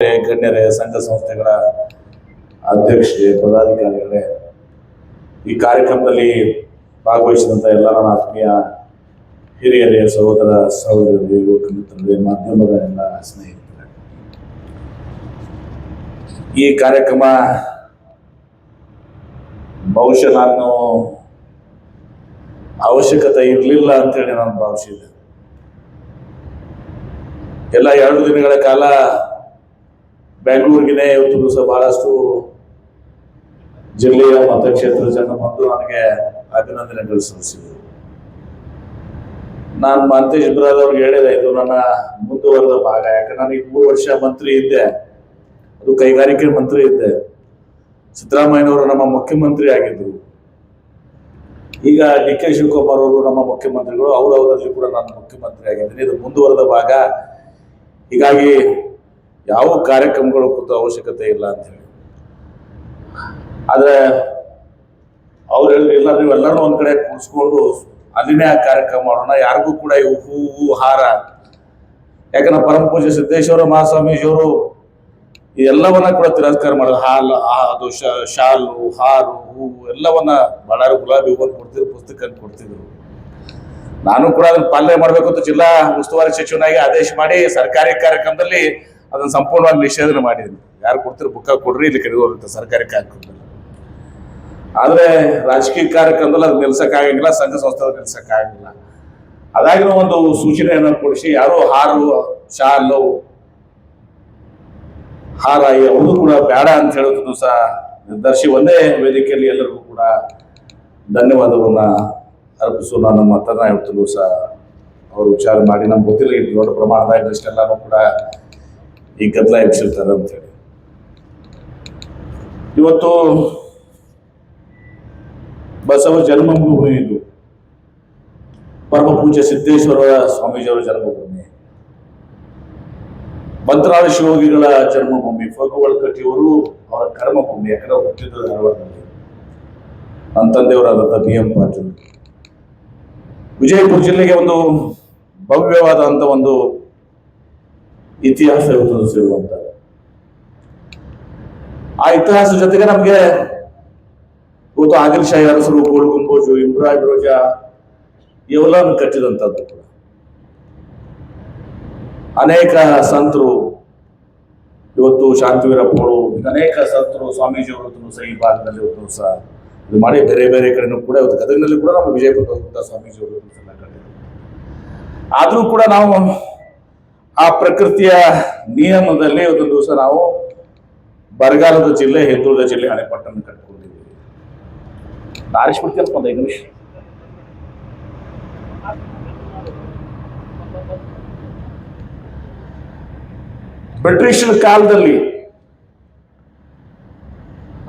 ಗಣ್ಯರೇ, ಸಂಘ ಸಂಸ್ಥೆಗಳ ಅಧ್ಯಕ್ಷರೇ, ಪದಾಧಿಕಾರಿಗಳೇ, ಈ ಕಾರ್ಯಕ್ರಮದಲ್ಲಿ ಭಾಗವಹಿಸಿದಂಥ ಎಲ್ಲ ನನ್ನ ಆತ್ಮೀಯ ಹಿರಿಯರೇ, ಸಹೋದರ ಸಹೋದರರೇ, ಯುವಕ ಮಿತ್ರರೇ, ಮಾಧ್ಯಮದ ಎಲ್ಲ ಸ್ನೇಹಿತರೆ, ಈ ಕಾರ್ಯಕ್ರಮ ಬಹುಶಃ ನಾನು ಅವಶ್ಯಕತೆ ಇರಲಿಲ್ಲ ಅಂತೇಳಿ ನಾನು ಭಾವಿಸಿದ್ದೆ. ಎಲ್ಲ 2 ದಿನಗಳ ಕಾಲ ಬೆಂಗಳೂರಿಗೆ ಇವತ್ತು ದಿವಸ ಬಹಳಷ್ಟು ಜಿಲ್ಲೆಯ ಮತಕ್ಷೇತ್ರ ಜನ ಬಂದು ನನಗೆ ಅಭಿನಂದನೆಗಳು ಸಲ್ಲಿಸಿದರು. ನಾನು ಮಂತೇಶ್ ಬ್ರದರ್ ಅವ್ರಿಗೆ ಹೇಳಿದೆ, ಇದು ನನ್ನ ಮುಂದುವರೆದ ಭಾಗ. ಯಾಕಂದ್ರೆ ನಾನು 3 ವರ್ಷ ಮಂತ್ರಿ ಇದ್ದೆ, ಅದು ಕೈಗಾರಿಕೆ ಮಂತ್ರಿ ಇದ್ದೆ. ಸಿದ್ದರಾಮಯ್ಯನವರು ನಮ್ಮ ಮುಖ್ಯಮಂತ್ರಿ ಆಗಿದ್ದರು. ಈಗ DK ಶಿವಕುಮಾರ್ ಅವರು ನಮ್ಮ ಮುಖ್ಯಮಂತ್ರಿಗಳು, ಅವರಲ್ಲಿ ಕೂಡ ನಾನು ಮುಖ್ಯಮಂತ್ರಿ ಆಗಿದ್ದೀನಿ. ಇದು ಮುಂದುವರೆದ ಭಾಗ. ಹೀಗಾಗಿ ಯಾವ ಕಾರ್ಯಕ್ರಮಗಳು ಕೂತ ಅವಶ್ಯಕತೆ ಇಲ್ಲ ಅಂತ ಹೇಳಿ. ಆದ್ರೆ ಅವ್ರು ಹೇಳಿಲ್ಲ, ನೀವೆಲ್ಲರೂ ಒಂದ್ ಕಡೆ ಕೂರಿಸ್ಕೊಂಡು ಅಲ್ಲಿನೇ ಆ ಕಾರ್ಯಕ್ರಮ ಮಾಡೋಣ, ಯಾರಿಗೂ ಕೂಡ ಇವು ಹೂವು ಹಾರ. ಯಾಕಂದ್ರೆ ಪರಮ ಪೂಜ್ಯ ಸಿದ್ದೇಶ್ವರ ಮಹಾಸ್ವಾಮೀಜಿಯವರು ಎಲ್ಲವನ್ನ ಕೂಡ ತಿರಸ್ಕಾರ ಮಾಡೋದು. ಅದು ಶಾಲು, ಹಾರು, ಹೂವು ಎಲ್ಲವನ್ನ ಬಳ್ಳಾರಿ ಗುಲಾಬಿ ಹೂವನ್ನು ಕೊಡ್ತಿದ್ರು, ಪುಸ್ತಕ ಕೊಡ್ತಿದ್ರು. ನಾನು ಕೂಡ ಅದನ್ನ ಪಾಲನೆ ಮಾಡ್ಬೇಕು ಅಂತ ಜಿಲ್ಲಾ ಉಸ್ತುವಾರಿ ಸಚಿವನಾಗಿ ಆದೇಶ ಮಾಡಿ ಸರ್ಕಾರಿ ಕಾರ್ಯಕ್ರಮದಲ್ಲಿ ಅದನ್ನ ಸಂಪೂರ್ಣವಾಗಿ ನಿಷೇಧನೆ ಮಾಡಿದ್ದೀನಿ. ಯಾರು ಕೊಡ್ತಿರೋ ಬುಕ್ಕ ಕೊಡ್ರಿ, ಇಲ್ಲಿ ಕರೆಯೋರು ಸರ್ಕಾರಿ ಕಾರ್ಯಕ್ರಮದಲ್ಲಿ. ಆದ್ರೆ ರಾಜಕೀಯ ಕಾರ್ಯಕ್ರಮದಲ್ಲಿ ಅದು ನಿಲ್ಸಕ್ಕಾಗಂಗಿಲ್ಲ, ಸಂಘ ಸಂಸ್ಥೆ ನಿಲ್ಸಕ್ಕಾಗಂಗಿಲ್ಲ. ಅದಾಗಿನ ಒಂದು ಸೂಚನೆಯನ್ನು ಕೊಡಿಸಿ, ಯಾರು ಹಾರು, ಶಾಲು, ಹಾರ ಯಾವುದು ಕೂಡ ಬೇಡ ಅಂತ ಹೇಳೋದು ಸಹ ನಿರ್ಧರಿಸಿ ಒಂದೇ ವೇದಿಕೆಯಲ್ಲಿ ಎಲ್ಲರಿಗೂ ಕೂಡ ಧನ್ಯವಾದವನ್ನ ಅರ್ಪಿಸು ನಾನು ಮತನ ಹೇಳ್ತಲೂ ಸಹ ಅವರು ವಿಚಾರ ಮಾಡಿ, ನಮ್ಗೆ ಗೊತ್ತಿಲ್ಲ ಇಟ್ಟು ದೊಡ್ಡ ಪ್ರಮಾಣದಾಗ ಇಷ್ಟೆಲ್ಲಾನು ಕೂಡ ಈ ಗದ್ದಲ ಎಬ್ಸಿರ್ತಾರೆ ಅಂತ ಹೇಳಿ. ಇವತ್ತು ಬಸವ ಜನ್ಮಭೂಮಿ, ಇದು ಪರಮ ಪೂಜ್ಯ ಸಿದ್ದೇಶ್ವರ ಸ್ವಾಮೀಜಿಯವರ ಜನ್ಮಭೂಮಿ, ಮಂತ್ರಾಲ ಶಿವಯೋಗಿಗಳ ಜನ್ಮಭೂಮಿ, ಫಗುವಳಕಟ್ಟಿಯವರು ಅವರ ಕರ್ಮಭೂಮಿ. ಯಾಕಂದ್ರೆ ಹುಟ್ಟಿದ ಧಾರವಾಡದಲ್ಲಿ. ನನ್ನ ತಂದೆಯವರಾದಂಥ BM ಪಾಟೀಲ್. ವಿಜಯಪುರ ಜಿಲ್ಲೆಗೆ ಒಂದು ಭವ್ಯವಾದಂಥ ಒಂದು ಇತಿಹಾಸ ಸಿಗುವಂತ. ಆ ಇತಿಹಾಸ ಜೊತೆಗೆ ನಮಗೆ ಇವತ್ತು ಆದಿಲ್ಶಾಹಿ ಅರಸರು, ಗೋಲ್ ಗುಂಬೋಜು, ಇಮ್ರಾನ್ ರೋಜಾ ಇವೆಲ್ಲವನ್ನು ಕಟ್ಟಿದಂಥದ್ದು ಕೂಡ. ಅನೇಕ ಸಂತರು, ಇವತ್ತು ಶಾಂತಿವೀರಪ್ಪಗಳು, ಅನೇಕ ಸಂತರು, ಸ್ವಾಮೀಜಿಯವರು ಸಹ ಈ ಭಾಗದಲ್ಲಿ ಇವತ್ತು ಸಹ ಇದು ಮಾಡಿ ಬೇರೆ ಬೇರೆ ಕಡೆನೂ ಕೂಡ ಇವತ್ತು ಗದಗಿನಲ್ಲಿ ಕೂಡ ನಮ್ಮ ವಿಜಯಪುರ ಸ್ವಾಮೀಜಿಯವರು ಆದ್ರೂ ಕೂಡ ನಾವು ಆ ಪ್ರಕೃತಿಯ ನಿಯಮದಲ್ಲಿ ಇವತ್ತೊಂದು ದಿವಸ ನಾವು ಬರಗಾಲದ ಜಿಲ್ಲೆ, ಹಿಂದುಳಿದ ಜಿಲ್ಲೆ ಅಣೆಪಟ್ಟನ್ನು ಕಟ್ಕೊಂಡಿದ್ದೀವಿ. ಆರಿಸ್ಬಿಡ್ತೀನಿ ಒಂದು 5 ನಿಮಿಷ. ಬ್ರಿಟಿಷರ ಕಾಲದಲ್ಲಿ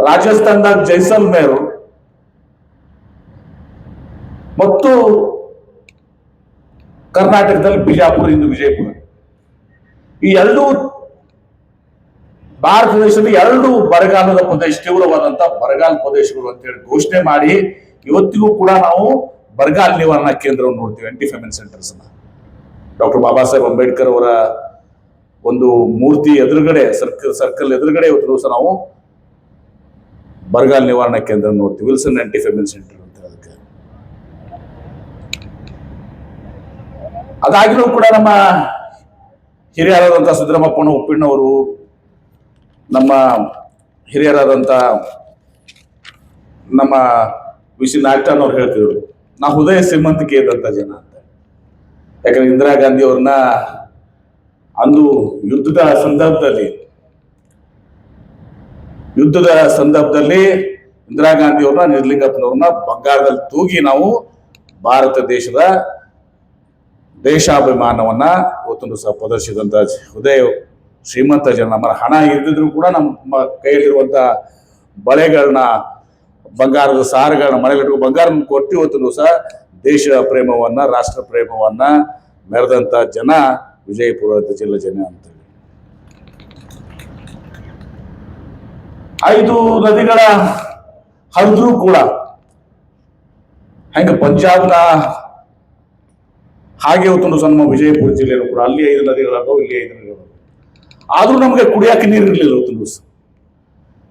ರಾಜಸ್ಥಾನದಾಗ ಜೈಸಲ್ಮೇರ್ ಮತ್ತು ಕರ್ನಾಟಕದಲ್ಲಿ ಬಿಜಾಪುರ, ಇಂದು ವಿಜಯಪುರ, ಈ 2 ಭಾರತ ದೇಶದಲ್ಲಿ 2 ಬರಗಾಲದ ಪ್ರದೇಶ, ತೀವ್ರವಾದಂತಹ ಬರಗಾಲ ಪ್ರದೇಶಗಳು ಅಂತೇಳಿ ಘೋಷಣೆ ಮಾಡಿ ಇವತ್ತಿಗೂ ಕೂಡ ನಾವು ಬರಗಾಲ ನಿವಾರಣಾ ಕೇಂದ್ರವನ್ನು ನೋಡ್ತೀವಿ, aunty ಫೆಮಿನ್ centres. Doctor Baba Saheb Ambedkar ಅವರ ಒಂದು ಮೂರ್ತಿ ಎದುರುಗಡೆ, ಸರ್ಕಲ್ ಎದುರುಗಡೆ ಇವತ್ತು ದಿವಸ ನಾವು ಬರಗಾಲ ನಿವಾರಣಾ ಕೇಂದ್ರ ನೋಡ್ತೀವಿ, ವಿಲ್ಸನ್ ಆಂಟಿ ಫೆಮಿನ್ ಸೆಂಟರ್ ಅಂತ. ಅದಕ್ಕೆ ಅದಾಗಿನೂ ಕೂಡ ನಮ್ಮ ಹಿರಿಯರಾದಂಥ ಸಿದ್ದರಾಮಪ್ಪನ ಉಪ್ಪಿಣ್ಣವರು, ನಮ್ಮ ಹಿರಿಯರಾದಂಥ ನಮ್ಮ VC ನಾಗಠಾಣ್ ಅವ್ರು ಹೇಳ್ತಿದ್ರು, ನಾವು ಹೃದಯ ಶ್ರೀಮಂತಿಕೆ ಇದ್ದಂಥ ಜನ ಅಂತ. ಯಾಕಂದ್ರೆ ಇಂದಿರಾ ಗಾಂಧಿ ಅವ್ರನ್ನ ಅಂದು ಯುದ್ಧದ ಸಂದರ್ಭದಲ್ಲಿ ಇಂದಿರಾ ಗಾಂಧಿ ಅವ್ರನ್ನ, ನಿರ್ಲಿಂಗಪ್ಪನವ್ರನ್ನ ಬಂಗಾಳದಲ್ಲಿ ತೂಗಿ ನಾವು ಭಾರತ ದೇಶದ ದೇಶಾಭಿಮಾನವನ್ನ ಇವತ್ತೊಂದು ಸಹ ಪ್ರದರ್ಶಿಸಿದಂತ ಹೃದಯ ಶ್ರೀಮಂತ ಜನ. ನಮ್ಮ ಹಣ ಇದ್ದಿದ್ರು ಕೂಡ ನಮ್ಮ ಕೈಯಲ್ಲಿರುವಂತ ಬಳೆಗಳನ್ನ, ಬಂಗಾರದ ಸಾರಗಳನ್ನ, ಮನೆಯಲ್ಲಿಟ್ಟು ಬಂಗಾರ ಕೊಟ್ಟು ಇವತ್ತು ಸಹ ದೇಶ ಪ್ರೇಮವನ್ನ, ರಾಷ್ಟ್ರ ಪ್ರೇಮವನ್ನ ಮೆರೆದಂತ ಜನ ವಿಜಯಪುರ ಜಿಲ್ಲೆ ಜನ ಅಂತೇಳಿ. 5 ನದಿಗಳ ಹರಿದ್ರೂ ಕೂಡ ಹೆಂಗ ಪಂಜಾಬ್ನ ಹಾಗೆ ಇವತ್ತು ನಮ್ಮ ವಿಜಯಪುರ ಜಿಲ್ಲೆಯಲ್ಲೂ ಕೂಡ ಅಲ್ಲಿ 5 ನದಿಗಳಾದವು, ಇಲ್ಲಿ 5 ನದಿಗಳು. ಆದ್ರೂ ನಮಗೆ ಕುಡಿಯಕ್ಕೆ ನೀರು ಇರಲಿಲ್ಲ ಇವತ್ತಿನ ದಿವಸ.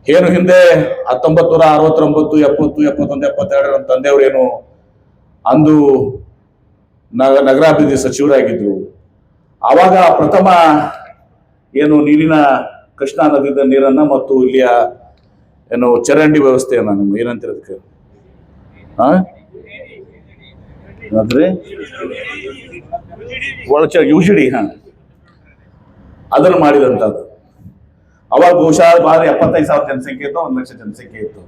ಏನು ಹಿಂದೆ 1969, 70, 71, 72 ನಮ್ಮ ತಂದೆಯವರು ಏನು ಅಂದು ನಗರಾಭಿವೃದ್ಧಿ ಸಚಿವರಾಗಿದ್ರು. ಆವಾಗ ಪ್ರಥಮ ಏನು ನೀರಿನ ಕೃಷ್ಣಾ ನದಿಯ ನೀರನ್ನ ಮತ್ತು ಇಲ್ಲಿಯ ಏನು ಚರಂಡಿ ವ್ಯವಸ್ಥೆಯನ್ನ ನಿಮ್ಗೆ ಏನಂತಿರೋದಕ್ಕೆ ಅಂದ್ರೆ ಯುಜಿಡಿ ಅದನ್ನು ಮಾಡಿದಂಥದ್ದು. ಅವಾಗ ಬಹುಶಃ 75,000 ಜನಸಂಖ್ಯೆ ಇತ್ತು, 1 ಲಕ್ಷ ಜನಸಂಖ್ಯೆ ಇತ್ತು.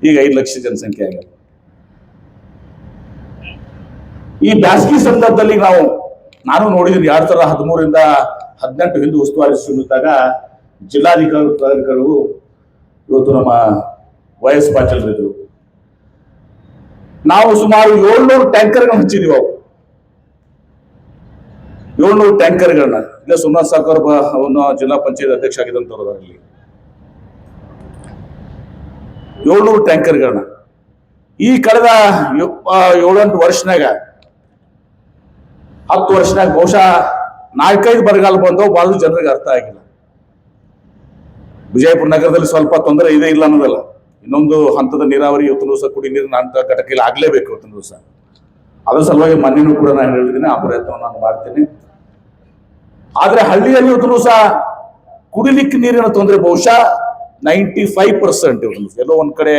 ಈಗ 5 ಲಕ್ಷ ಜನಸಂಖ್ಯೆ ಆಗಿದೆ. ಈ ಬ್ಯಾಸಗಿ ಸಂದರ್ಭದಲ್ಲಿ ನಾನು ನೋಡಿದ್ದೀನಿ 2013 18 ಹಿಂದೆ ಉಸ್ತುವಾರಿ ಸಚಿವರಿದ್ದಾಗ ಜಿಲ್ಲಾಧಿಕಾರಿಗಳು ಇವತ್ತು ನಮ್ಮ YS ಪಾಟೀಲ್ ಇದ್ರು. ನಾವು ಸುಮಾರು 700 ಟ್ಯಾಂಕರ್ಗಳನ್ನ ಹಚ್ಚಿದೀವಿ. ಅವು 700 ಟ್ಯಾಂಕರ್ಗಳನ್ನ ಇಲ್ಲ ಸೋಮನಾಥ್ ಸಾಕರ್ ಅವನು ಜಿಲ್ಲಾ ಪಂಚಾಯತ್ ಅಧ್ಯಕ್ಷ ಆಗಿದ್ದಂಥವ್ರು ಅದರಲ್ಲಿ 700 ಟ್ಯಾಂಕರ್ಗಳನ್ನ ಈ ಕಳೆದ 7-8 ವರ್ಷನಾಗ 10 ವರ್ಷನಾಗ ಬಹುಶಃ 4-5 ಬರಗಾಲ ಬಂದವು. ಬಹಳ ಜನರಿಗೆ ಅರ್ಥ ಆಗಿಲ್ಲ. ವಿಜಯಪುರ ನಗರದಲ್ಲಿ ಸ್ವಲ್ಪ ತೊಂದರೆ ಇದೆ ಇಲ್ಲ ಅನ್ನೋದಲ್ಲ, ಇನ್ನೊಂದು ಹಂತದ ನೀರಾವರಿ ಇವತ್ತು ದಿವಸ ಕುಡಿ ನೀರಿನ ಹಂತ ಘಟಕ ಆಗ್ಲೇಬೇಕು ಇವತ್ತಿನ ದಿವಸ. ಅದ್ರ ಸಲುವಾಗಿ ಮೊನ್ನೆನೂ ಕೂಡ ನಾನು ಹೇಳಿದ್ದೀನಿ, ಆ ಪ್ರಯತ್ನ ನಾನು ಮಾಡ್ತೀನಿ. ಆದ್ರೆ ಹಳ್ಳಿಯಲ್ಲಿ ಇವತ್ತು ದಿವಸ ಕುಡಿಲಿಕ್ಕೆ ನೀರಿನ ತೊಂದರೆ ಬಹುಶಃ 95% ಇವತ್ತು ಎಲ್ಲೋ ಒಂದ್ ಕಡೆ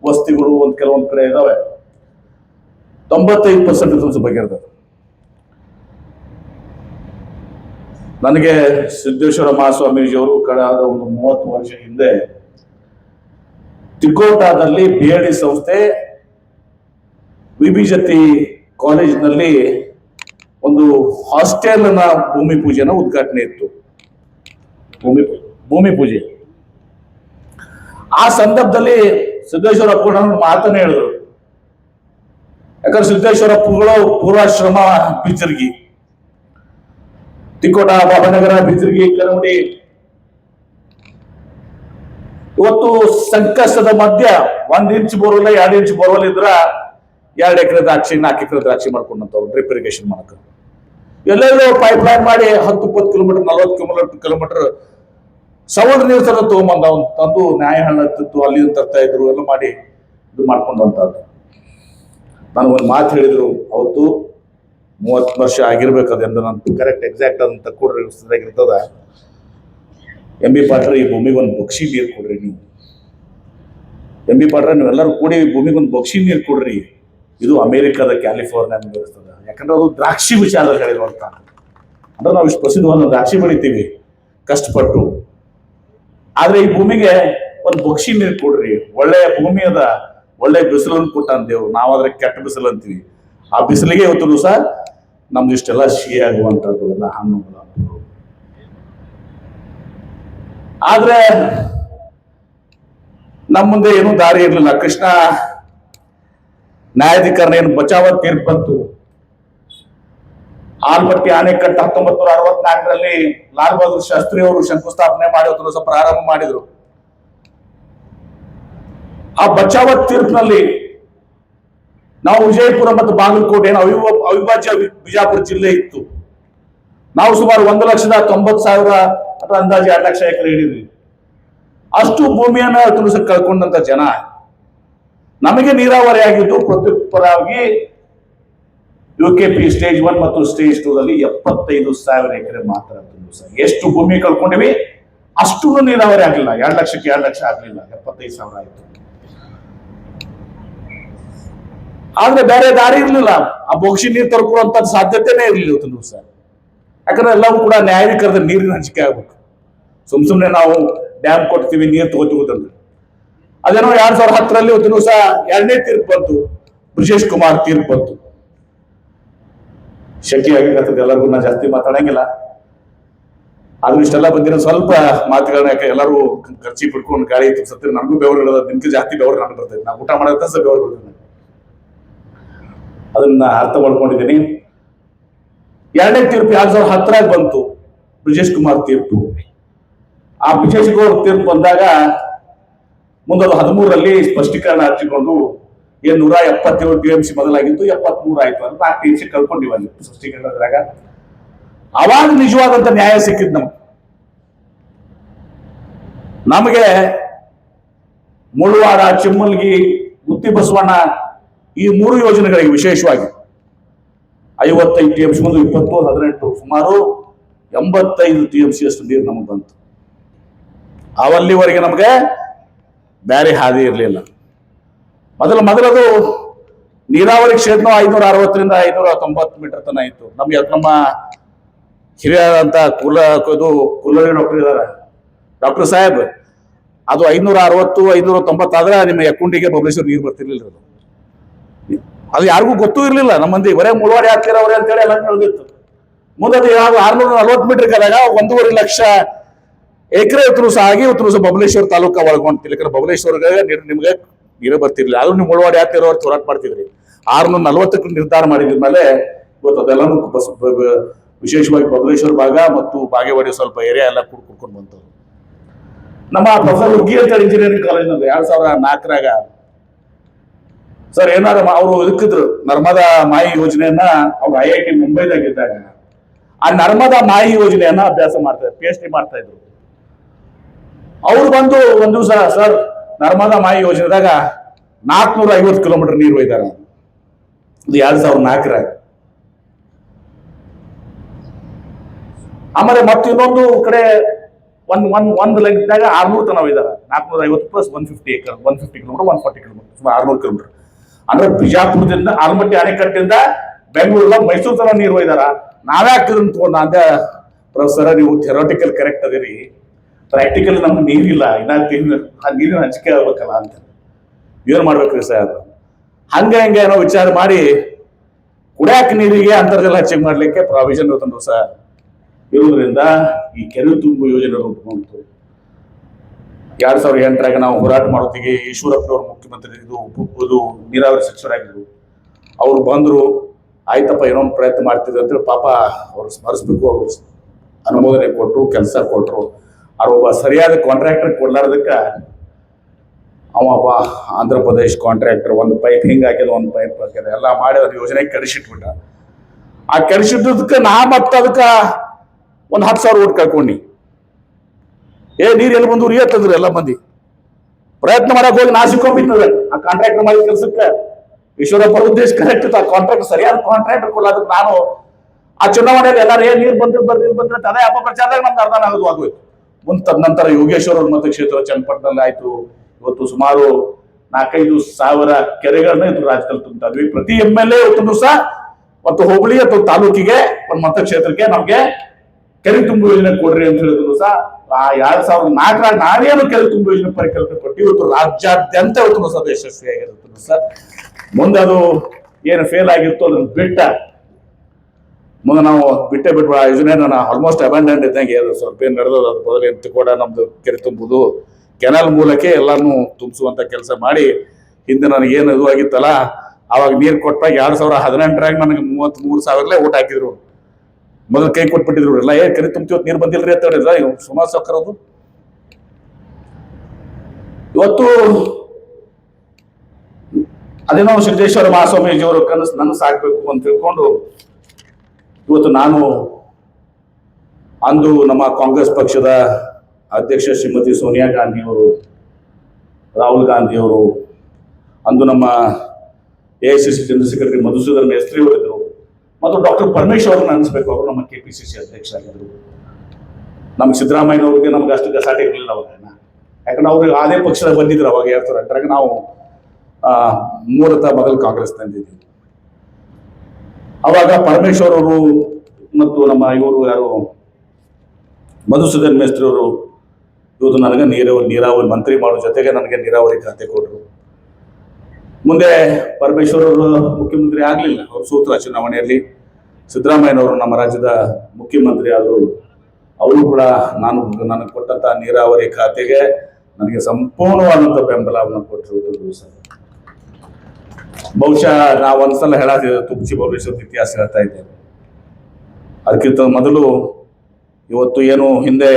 ವಸ್ತಿಗಳು ಕೆಲವೊಂದ್ ಕಡೆ ಇದಾವೆ, 95% ಬಗೆಹರಿದ. ನನಗೆ ಸಿದ್ದೇಶ್ವರ ಮಹಾಸ್ವಾಮೀಜಿಯವರು ಕಳೆದ ಒಂದು 30 ವರ್ಷ ಹಿಂದೆ ತಿಕೋಟಾದಲ್ಲಿ BID ಸಂಸ್ಥೆ ವಿಬಿಜತಿ ಕಾಲೇಜಿನಲ್ಲಿ ಒಂದು ಹಾಸ್ಟೆಲ್ನ ಭೂಮಿ ಪೂಜೆನ ಉದ್ಘಾಟನೆ ಇತ್ತು. ಭೂಮಿ ಪೂಜೆ ಆ ಸಂದರ್ಭದಲ್ಲಿ ಸಿದ್ದೇಶ್ವರಪ್ಪ ಮಾತನ್ನ ಹೇಳಿದ್ರು. ಯಾಕಂದ್ರೆ ಸಿದ್ದೇಶ್ವರಪ್ಪಗಳು ಪೂರ್ವಾಶ್ರಮ ಬಿಜರ್ಗಿ, ತಿಕೋಟ, ಬಾಬನಗರ, ಬಿಜರ್ಗಿ, ಕರಮಡಿ ಇವತ್ತು ಸಂಕಷ್ಟದ ಮಧ್ಯ 1 ಇಂಚ್ ಬೋರ್ವೆಲ್ 2 ಇಂಚ್ ಬೋರ್ವೆಲ್ ಇದ್ರ 2 ಎಕರೆ ದ್ರಾಕ್ಷಿ 4 ಎಕರೆ ದ್ರಾಕ್ಷಿ ಮಾಡ್ಕೊಂಡಂತವ್ರು ಡ್ರಿಪ್ ಇರಿಗೇಷನ್ ಮಾಡಕ ಎಲ್ಲೆಲ್ಲೋ ಪೈಪ್ ಲೈನ್ ಮಾಡಿ 10-20 ಕಿಲೋಮೀಟರ್ 40 ಕಿಲೋಮೀಟರ್ ಸವಳ ನೀರು ತರ ತಗೊಂಬಂದ ತಂದು ನ್ಯಾಯ ಹಣ್ಣು ಅಲ್ಲಿಂದ ತರ್ತಾ ಇದ್ರು, ಎಲ್ಲ ಮಾಡಿ ಇದು ಮಾಡ್ಕೊಂಡಂತದ್ದು. ನಾನು ಒಂದು ಮಾತು ಹೇಳಿದ್ರು ಅವತ್ತು, 30 ವರ್ಷ ಆಗಿರ್ಬೇಕದೆಂದು ನಾನು ಕರೆಕ್ಟ್ ಎಕ್ಸಾಕ್ಟ್ ಅಂತ ಕೊಡ್ರಿ ಇರ್ತದ. MB ಪಾಟ್ರ ಈ ಭೂಮಿಗೆ ಒಂದು ಬಕ್ಷಿ ನೀರು ಕೊಡ್ರಿ, ನೀವು MB ಪಾಟ್ರ ನೀವೆಲ್ಲರೂ ಕೂಡಿ ಭೂಮಿಗೆ ಒಂದು ಬಕ್ಷಿ ನೀರು ಕೊಡ್ರಿ. ಇದು ಅಮೆರಿಕದ ಕ್ಯಾಲಿಫೋರ್ನಿಯಾ ಇರ್ತದ. ಯಾಕಂದ್ರೆ ಅದು ದ್ರಾಕ್ಷಿ ವಿಚಾರದಲ್ಲಿ ಹೇಳಿರುವಂತ, ಅಂದ್ರೆ ನಾವು ಇಷ್ಟು ಪ್ರಸಿದ್ಧವಾದ ದ್ರಾಕ್ಷಿ ಬೆಳಿತೀವಿ ಕಷ್ಟಪಟ್ಟು. ಆದ್ರೆ ಈ ಭೂಮಿಗೆ ಒಂದು ಬಕ್ಷಿ ನೀರು ಕೊಡ್ರಿ. ಒಳ್ಳೆಯ ಭೂಮಿ ಅದ, ಒಳ್ಳೆ ಬಿಸಿಲನ್ನು ಕೊಟ್ಟಂತೇವು. ನಾವಾದ್ರೆ ಕೆಟ್ಟ ಬಿಸಿಲು ಅಂತೀವಿ. ಆ ಬಿಸಿಲಿಗೆ ಇವತ್ತು ದಿವಸ ನಮ್ದು ಇಷ್ಟೆಲ್ಲ ಸಿಹಿ ಆಗುವಂಥದ್ದು ಎಲ್ಲ ಹಣ್ಣುಗಳು. ಆದ್ರೆ ನಮ್ಮ ಮುಂದೆ ಏನೂ ದಾರಿ ಇರಲಿಲ್ಲ. ಕೃಷ್ಣ ನ್ಯಾಯಾಧಿಕರಣ ಏನು ಬಚಾವ ತೀರ್ಪು ಬಂತು. ಆಲ್ಮಟ್ಟಿ ಆಣೆಕಟ್ಟು 1964ರಲ್ಲಿ ಲಾಲ್ ಬಹದ್ದೂರ್ ಶಾಸ್ತ್ರಿ ಅವರು ಶಂಕುಸ್ಥಾಪನೆ ಮಾಡಿ ಒಂದು ಪ್ರಾರಂಭ ಮಾಡಿದ್ರು. ಆ ಬಚಾವ ತೀರ್ಪಿನಲ್ಲಿ ನಾವು ವಿಜಯಪುರ ಮತ್ತು ಬಾಗಲಕೋಟೆ ಏನು ಅವಿಭಾಜ್ಯ ಬಿಜಾಪುರ ಜಿಲ್ಲೆ ಇತ್ತು. ನಾವು ಸುಮಾರು 1,90,000 ಅಥವಾ ಅಂದಾಜು 2 ಲಕ್ಷ ಎಕರೆ ಹಿಡಿದ್ವಿ. ಅಷ್ಟು ಭೂಮಿಯನ್ನ ತುಲಸ ಕಳ್ಕೊಂಡಂತ ಜನ. ನಮಗೆ ನೀರಾವರಿ ಆಗಿದ್ದು ಪ್ರತ್ಯುತ್ತರವಾಗಿ UKP ಸ್ಟೇಜ್ 1 ಮತ್ತು ಸ್ಟೇಜ್ 2ದಲ್ಲಿ 75,000 ಎಕರೆ ಮಾತ್ರ. ಎಷ್ಟು ಭೂಮಿ ಕಳ್ಕೊಂಡಿವಿ ಅಷ್ಟು ನೀರಾವರಿ ಆಗಲಿಲ್ಲ. 2 ಲಕ್ಷಕ್ಕೆ 2 ಲಕ್ಷ ಆಗ್ಲಿಲ್ಲ, 75,000 ಆಯ್ತು. ಆದ್ರೆ ಬೇರೆ ದಾರಿ ಇರ್ಲಿಲ್ಲ. ಆ ಬೊಕ್ಷಿ ನೀರು ತರ್ಕೊಳ್ಳುವಂತ ಸಾಧ್ಯತೆನೇ ಇರಲಿಲ್ಲ ಇವತ್ತು ದಿವಸ. ಯಾಕಂದ್ರೆ ಎಲ್ಲವೂ ಕೂಡ ನ್ಯಾಯಾಧಿಕರಣದ ನೀರಿನ ಹಂಚಿಕೆ ಆಗ್ಬೇಕು. ಸುಮ್ನೆ ನಾವು ಡ್ಯಾಮ್ ಕೊಡ್ತೀವಿ, ನೀರು ತಗೋತೀವಿ. ಅದೇನೋ 2010ರಲ್ಲಿ ಇವತ್ತು ದಿವಸ 2ನೇ ತೀರ್ಪು ಬಂತು, ಬ್ರಿಜೇಶ್ ಕುಮಾರ್ ತೀರ್ಪು ಬಂತು. ಶೆಟ್ಟಿ ಆಗಿರ್ತದೆ, ಎಲ್ಲರಿಗೂ ನಾ ಜಾಸ್ತಿ ಮಾತಾಡಂಗಿಲ್ಲ. ಆದ್ರೂ ಇಷ್ಟೆಲ್ಲ ಬಂದಿರೋ ಸ್ವಲ್ಪ ಮಾತುಗಳನ್ನ, ಯಾಕೆ ಎಲ್ಲರೂ ಖರ್ಚಿ ಬಿಡ್ಕೊಂಡು ಗಾಳಿ ಸತ್ತಿರ ನನಗೂ ಬೆವರು ಇರೋದು, ನಿಮ್ಗೆ ಜಾಸ್ತಿ ಬೆವರು ನನಗೆ ಬರ್ತೈತೆ. ನಾವು ಊಟ ಮಾಡೋದ ಬೆವರು ಬರ್ತದೆ. ಅದನ್ನ ಅರ್ಥ ಮಾಡ್ಕೊಂಡಿದ್ದೀನಿ. 2ನೇ ತೀರ್ಪು 2010 ಬಂತು, ಬ್ರಿಜೇಶ್ ಕುಮಾರ್ ತೀರ್ಪು. ಆ ಬ್ರಿಜೇಶ್ ಕುಮಾರ್ ತೀರ್ಪು ಬಂದಾಗ ಮುಂದೊಂದು 13ರಲ್ಲಿ ಸ್ಪಷ್ಟೀಕರಣ ಹಚ್ಚಿಕೊಂಡು ಏನ್ 177 TMC ಮೊದಲಾಗಿತ್ತು, 73 ಆಯ್ತು ಅಂತ 4 TMC ಕಳ್ಕೊಂಡಿವಲ್ಲಿ ಸ್ಪಷ್ಟೀಕರಣದಾಗ. ಅವಾಗ ನಿಜವಾದಂತ ನ್ಯಾಯ ಸಿಕ್ಕಿದ್ ನಮ್ಗೆ. ನಮಗೆ ಮುಳವಾಡ, ಚಿಮ್ಮಲ್ಗಿ, ಗುತ್ತಿ ಬಸವಣ್ಣ ಈ 3 ಯೋಜನೆಗಳಿಗೆ ವಿಶೇಷವಾಗಿ 55 TMC, 20, 18 ಸುಮಾರು 85 TMC ಅಷ್ಟು ನೀರು ನಮಗೆ ಬಂತು. ಅವಲ್ಲಿವರೆಗೆ ನಮಗೆ ಬೇರೆ ಹಾದಿ ಇರಲಿಲ್ಲ. ಮೊದಲದು ನೀರಾವರಿ ಕ್ಷೇತ್ರ 560 ರಿಂದ 590 ಮೀಟರ್ ತನ ಇತ್ತು. ನಮ್ಮ ಹಿರಿಯರಂತ ಕುಲಹಳ್ಳಿ ಡಾಕ್ಟರ್ ಇದಾರೆ, ಡಾಕ್ಟರ್ ಸಾಹೇಬ್, ಅದು 560, 590 ಆದ್ರೆ ನಿಮ್ಮ ಯಕ್ಕುಂಡಿಗೆ ಬಬಲೇಶ್ವರ ನೀರು ಬರ್ತಿರ್ಲಿಲ್ಲ. ಅದು ಯಾರಿಗೂ ಗೊತ್ತೂ ಇರಲಿಲ್ಲ. ನಮ್ಮ ಮಂದಿ ಬರೇ ಮುಳವಾಡಿ ಹಾಕ್ತಿರವ್ರೆ ಅಂತೇಳಿ ಎಲ್ಲ ನಡೆದಿತ್ತು. ಮುಂದೆ ಅದು 640 ಮೀಟರ್ ಕಾಲಾಗ 1.5 ಲಕ್ಷ ಎಕರೆ ಇವತ್ತು ಸಹ ಬಬಲೇಶ್ವರ ತಾಲೂಕ ಒಳಗೊಂಡಿಲ್ಲ. ಬಬಲೇಶ್ವರ್ಗೆ ನಿಮ್ಗೆ ನೀರು ಬರ್ತಿರ್ಲಿಲ್ಲ. ಆದ್ರೂ ನೀವು ಮುಳವಾಡಿ ಹಾಕ್ತಿರೋರು ಹೋರಾಟ ಮಾಡ್ತಿದ್ರಿ. 640ಕ್ಕೆ ನಿರ್ಧಾರ ಮಾಡಿದ ಮೇಲೆ ಇವತ್ತು ಅದೆಲ್ಲಾನು ವಿಶೇಷವಾಗಿ ಬಬಲೇಶ್ವರ ಭಾಗ ಮತ್ತು ಬಾಗೇವಾಡಿ ಸ್ವಲ್ಪ ಏರಿಯಾ ಎಲ್ಲ ಕುಡ್ಕೊಂಡು ಬಂತು. ನಮ್ಮ ಪ್ರೊಫೆಸರ್ ಹುಗ್ಗಿ ಅಂತ ಇಂಜಿನಿಯರಿಂಗ್ ಕಾಲೇಜ್ನಾಗ 2004ರಾಗ ಸರ್ ಏನಾರ ಅವರು ಇದಕ್ಕಿದ್ರು ನರ್ಮದಾ ಮಾಯಿ ಯೋಜನೆಯನ್ನ ಅವ್ರು IIT ಮುಂಬೈದಾಗಿದ್ದಾಗ ಆ ನರ್ಮದಾ ಮಾಯಿ ಯೋಜನೆಯನ್ನ ಅಭ್ಯಾಸ ಮಾಡ್ತಾ ಇದ್ರು, PhD ಮಾಡ್ತಾ ಇದ್ರು. ಅವ್ರು ಬಂದು ಒಂದ್ ದಿವಸ ಸರ್ ನರ್ಮದಾ ಮಾಯಿ ಯೋಜನೆದಾಗ 450 ಕಿಲೋಮೀಟರ್ ನೀರು ಒಯ್ದಾರ. ಇದು 2004ರಾಗ. ಆಮೇಲೆ ಮತ್ತೆ ಇನ್ನೊಂದು ಕಡೆ ಒಂದು ಲೆಕ್ಕದಾಗ 600 ತನ ಒಯ್ದಾರ. 450 ಪ್ಲಸ್ 150 ಏಕರ್, 150 ಕಿಲೋಮೀಟರ್, 140 ಕಿಲೋಮೀಟರ್, ಸುಮಾರು 600 ಕಿಲೋಮೀಟರ್. ಅಂದ್ರೆ ಬಿಜಾಪುರದಿಂದ ಆಲಮಟ್ಟಿ ಅಣೆಕಟ್ಟಿಂದ ಬೆಂಗಳೂರಿಂದ ಮೈಸೂರು ತನ ನೀರು ಒಯ್ದಾರ. ನಾವೇ ಆಗ್ತಿದ್ರು ತಗೊಂಡು ಅಂದೆ ಪ್ರೊಫೆಸರ್ ನೀವು ಥಿಯರಾಟಿಕಲ್ ಕರೆಕ್ಟ್ ಅದಿರಿ, ಪ್ರಾಕ್ಟಿಕಲ್ ನಮ್ಗೆ ನೀರಿಲ್ಲ, ಇನ್ನ ನೀರಿನ ಹಂಚಿಕೆ ಆಗ್ಬೇಕಲ್ಲ ಅಂತ. ಏನ್ ಮಾಡ್ಬೇಕ್ರಿ ಸರ್? ಹಂಗೆ ಏನೋ ವಿಚಾರ ಮಾಡಿ ಕುಡಿಯಾಕ ನೀರಿಗೆ ಅಂತರ್ಜಲ ಹೆಚ್ಚಿಗೆ ಮಾಡ್ಲಿಕ್ಕೆ ಪ್ರಾವಿಷನ್ ಇವತ್ತೊಂದು ದಿವಸ ಇರುವುದರಿಂದ ಈ ಕೆರೆ ತುಂಬು ಯೋಜನೆ ರೂಪುಗೊಂಡಿತು. 2008ರಾಗ ನಾವು ಹೋರಾಟ ಮಾಡೋತ್ತಿಗೆ ಈಶ್ವರಪ್ಪನವರು ಮುಖ್ಯಮಂತ್ರಿ ಇದು ನೀರಾವರಿ ಸಚಿವರಾಗಿದ್ರು. ಅವ್ರು ಬಂದ್ರು, ಆಯ್ತಪ್ಪ ಏನೊಂದು ಪ್ರಯತ್ನ ಮಾಡ್ತಿದ್ರು ಅಂತೇಳಿ ಪಾಪ ಅವ್ರು ಸ್ಮರಿಸ್ಬೇಕು. ಅವರು ಅನುಮೋದನೆ ಕೊಟ್ಟರು, ಕೆಲಸ ಕೊಟ್ಟರು. ಅವ್ರೊಬ್ಬ ಸರಿಯಾದ ಕಾಂಟ್ರಾಕ್ಟರ್ ಕೊಡ್ಲಾರ್ದಕ್ಕ ಅವ ಆಂಧ್ರ ಪ್ರದೇಶ್ ಕಾಂಟ್ರಾಕ್ಟರ್ ಒಂದು ಪೈಪ್ ಹಿಂಗ್ ಹಾಕಿದ, ಒಂದು ಪೈಪ್ ಹಾಕಿದ, ಎಲ್ಲ ಮಾಡಿ ಅದ್ರ ಯೋಜನೆ ಕೆಡಿಸಿಟ್ಬಿಟ್ಟ. ಆ ಕೆಡಿಸಿದ್ದಕ್ಕೆ ನಾ ಮತ್ತ ಅದಕ್ಕ ಒಂದು 10,000 ಓಟ್ ಕಳ್ಕೊಂಡಿ. ನೀರು ಎಲ್ಲಿ ಬಂದು ಉರಿಯತ್ತಂದ್ರಿ ಎಲ್ಲ ಮಂದಿ ಪ್ರಯತ್ನ ಮಾಡಕ್ ಹೋಗಿ ನಾಸಿಕೊಂಡ್ಬಿಟ್ಟದ ಆ ಕಾಂಟ್ರಾಕ್ಟರ್ ಮಾಡಿದ ಕೆಲಸಕ್ಕೆ. ಈಶ್ವರಪ್ಪ ಉದ್ದೇಶ ಕರೆಕ್ಟ್ ಇತ್ತು, ಆ ಕಾಂಟ್ರಾಕ್ಟರ್ ಸರಿಯಾದ ಕಾಂಟ್ರಾಕ್ಟರ್ ಕೊಡೋದಕ್ಕೆ ನಾನು ಆ ಚುನಾವಣೆಯಲ್ಲಿ ಎಲ್ಲಾರು ನೀರು ಬಂದ್ರೆ ಅದೇ ಅಪಪ್ರಚಾರದಾಗ ನಮ್ಗೆ ಅರ್ಧ ಆಗೋಯ್ತು. ನಂತರ ಯೋಗೇಶ್ವರ ಮತಕ್ಷೇತ್ರ ಚನ್ನಪಟ್ಟಣದಲ್ಲಿ ಆಯ್ತು. ಇವತ್ತು ಸುಮಾರು 4-5 ಸಾವಿರ ಕೆರೆಗಳನ್ನ ಇದು ರಾಜ್ಯದಲ್ಲಿ ತುಂಬ್ತಾ ಇದ್ವಿ. ಪ್ರತಿ MLA ಇವತ್ತು ದಿವಸ ಮತ್ತು ಹೋಬಳಿ ಅಥವಾ ತಾಲೂಕಿಗೆ ಒಂದು ಮತಕ್ಷೇತ್ರಕ್ಕೆ ನಮ್ಗೆ ಕೆರೆ ತುಂಬು ಯೋಜನೆ ಕೊಡ್ರಿ ಅಂತ ಹೇಳಿದ್ರು ಸಹ ಆ 2004ರಾಗ ನಾವೇನು ಕೆರೆ ತುಂಬು ಯೋಜನೆ ಪರಿಕಲ್ಪನೆ ಕೊಟ್ಟು ಇವತ್ತು ರಾಜ್ಯಾದ್ಯಂತ ಇವತ್ತು ಸಹ ಯಶಸ್ವಿಯಾಗಿರುತ್ತೆ ಸರ್. ಮುಂದೆ ಅದು ಏನು ಫೇಲ್ ಆಗಿತ್ತು ಅದನ್ನ ಮುಂದೆ ನಾವು ಬಿಟ್ಟೆ ಆ ಯೋಜನೆ ಆಲ್ಮೋಸ್ಟ್ ಅಬಂಡೆಂಟ್ ಇದ್ದಂಗೆ ಅದು ಸ್ವಲ್ಪ ಏನ್ ನಡೆದದ ಅದು ಬದಲು ಎಂತ ಕೂಡ ನಮ್ದು ಕೆರೆ ತುಂಬುದು ಕೆನಾಲ್ ಮೂಲಕ್ಕೆ ಎಲ್ಲಾನು ತುಂಬಿಸುವಂತ ಕೆಲಸ ಮಾಡಿ ಹಿಂದೆ ನನಗೆ ಏನು ಇದು ಆಗಿತ್ತಲ್ಲ ಅವಾಗ ನೀರು ಕೊಟ್ಟಾಗ 2018ರಾಗ ನನಗೆ 33,000 ಓಟ್ ಹಾಕಿದ್ರು. ಮೊದಲು ಕೈ ಕೊಟ್ಬಿಟ್ಟಿದ್ರು ಎಲ್ಲ ಕೆರೆ ತುಂಬ್ತಿವತ್ತು ನೀರು ಬಂದಿಲ್ರಿ ಅಂತ ಹೇಳಿದ್ರ ಸುಮಾರು ಸಕ್ಕರದು. ಇವತ್ತು ಅದೇನೋ ಸಿದ್ದೇಶ್ವರ ಮಹಾಸ್ವಾಮೀಜಿಯವರು ಕನಸು ನನ್ನ ಸಾಕ್ಬೇಕು ಅಂತ ತಿಳ್ಕೊಂಡು ಇವತ್ತು ನಾನು ಅಂದು ನಮ್ಮ ಕಾಂಗ್ರೆಸ್ ಪಕ್ಷದ ಅಧ್ಯಕ್ಷ ಶ್ರೀಮತಿ ಸೋನಿಯಾ ಗಾಂಧಿಯವರು, ರಾಹುಲ್ ಗಾಂಧಿಯವರು, ಅಂದು ನಮ್ಮ AICC ಜನರಲ್ ಸೆಕ್ರೆಟರಿ ಮಧುಸೂದನ್ ಮೇಸ್ತ್ರಿ ಅವರಿದ್ದರು ಮತ್ತು ಡಾಕ್ಟರ್ ಪರಮೇಶ್ವರ್ ಅವ್ರನ್ನ ಅನಿಸ್ಬೇಕು. ಅವರು ನಮ್ಮ KPCC ಅಧ್ಯಕ್ಷರಾಗಿದ್ದರು. ನಮ್ಗೆ ಸಿದ್ದರಾಮಯ್ಯನವ್ರಿಗೆ ನಮ್ಗೆ ಅಷ್ಟು ಗಸಾಟೆ ಇರಲಿಲ್ಲ ಅವಾಗ. ಯಾಕಂದ್ರೆ ಅವ್ರಿಗೆ ಅದೇ ಪಕ್ಷದ ಬಂದಿದ್ರು ಅವಾಗ 2008ರಾಗ. ನಾವು ಮೂಲತಃ ಮೊದಲು ಕಾಂಗ್ರೆಸ್ ತಂದಿದ್ದೀವಿ. ಅವಾಗ ಪರಮೇಶ್ವರ್ ಅವರು ಮತ್ತು ನಮ್ಮ ಇವರು ಯಾರು ಮಧುಸೂದನ್ ಮೇಸ್ತ್ರಿ ಅವರು ಇವತ್ತು ನನಗೆ ನೀರಾವರಿ ಮಂತ್ರಿ ಮಾಡೋ ಜೊತೆಗೆ ನನಗೆ ನೀರಾವರಿ ಖಾತೆ ಕೊಟ್ಟರು. ಮುಂದೆ ಪರಮೇಶ್ವರ್ ಅವರು ಮುಖ್ಯಮಂತ್ರಿ ಆಗಲಿಲ್ಲ, ಅವರು ಸೋತ್ರ ಚುನಾವಣೆಯಲ್ಲಿ. ಸಿದ್ದರಾಮಯ್ಯನವರು ನಮ್ಮ ರಾಜ್ಯದ ಮುಖ್ಯಮಂತ್ರಿ ಆದರು. ಅವರು ಕೂಡ ನನಗೆ ಕೊಟ್ಟಂತ ನೀರಾವರಿ ಖಾತೆಗೆ ನನಗೆ ಸಂಪೂರ್ಣವಾದಂಥ ಬೆಂಬಲವನ್ನು ಕೊಟ್ಟಿರುವುದು ಸರ್. ಬಹುಶಃ ನಾವು ಒಂದ್ಸಲ ಹೇಳಾತಿದ್ದೆ ತುಳಸಿ ಬಬಲೇಶ್ವರದ ಇತಿಹಾಸ ಹೇಳ್ತಾ ಇದ್ದೇವೆ. ಅದಕ್ಕಿಂತ ಮೊದಲು ಇವತ್ತು ಏನು ಹಿಂದೆ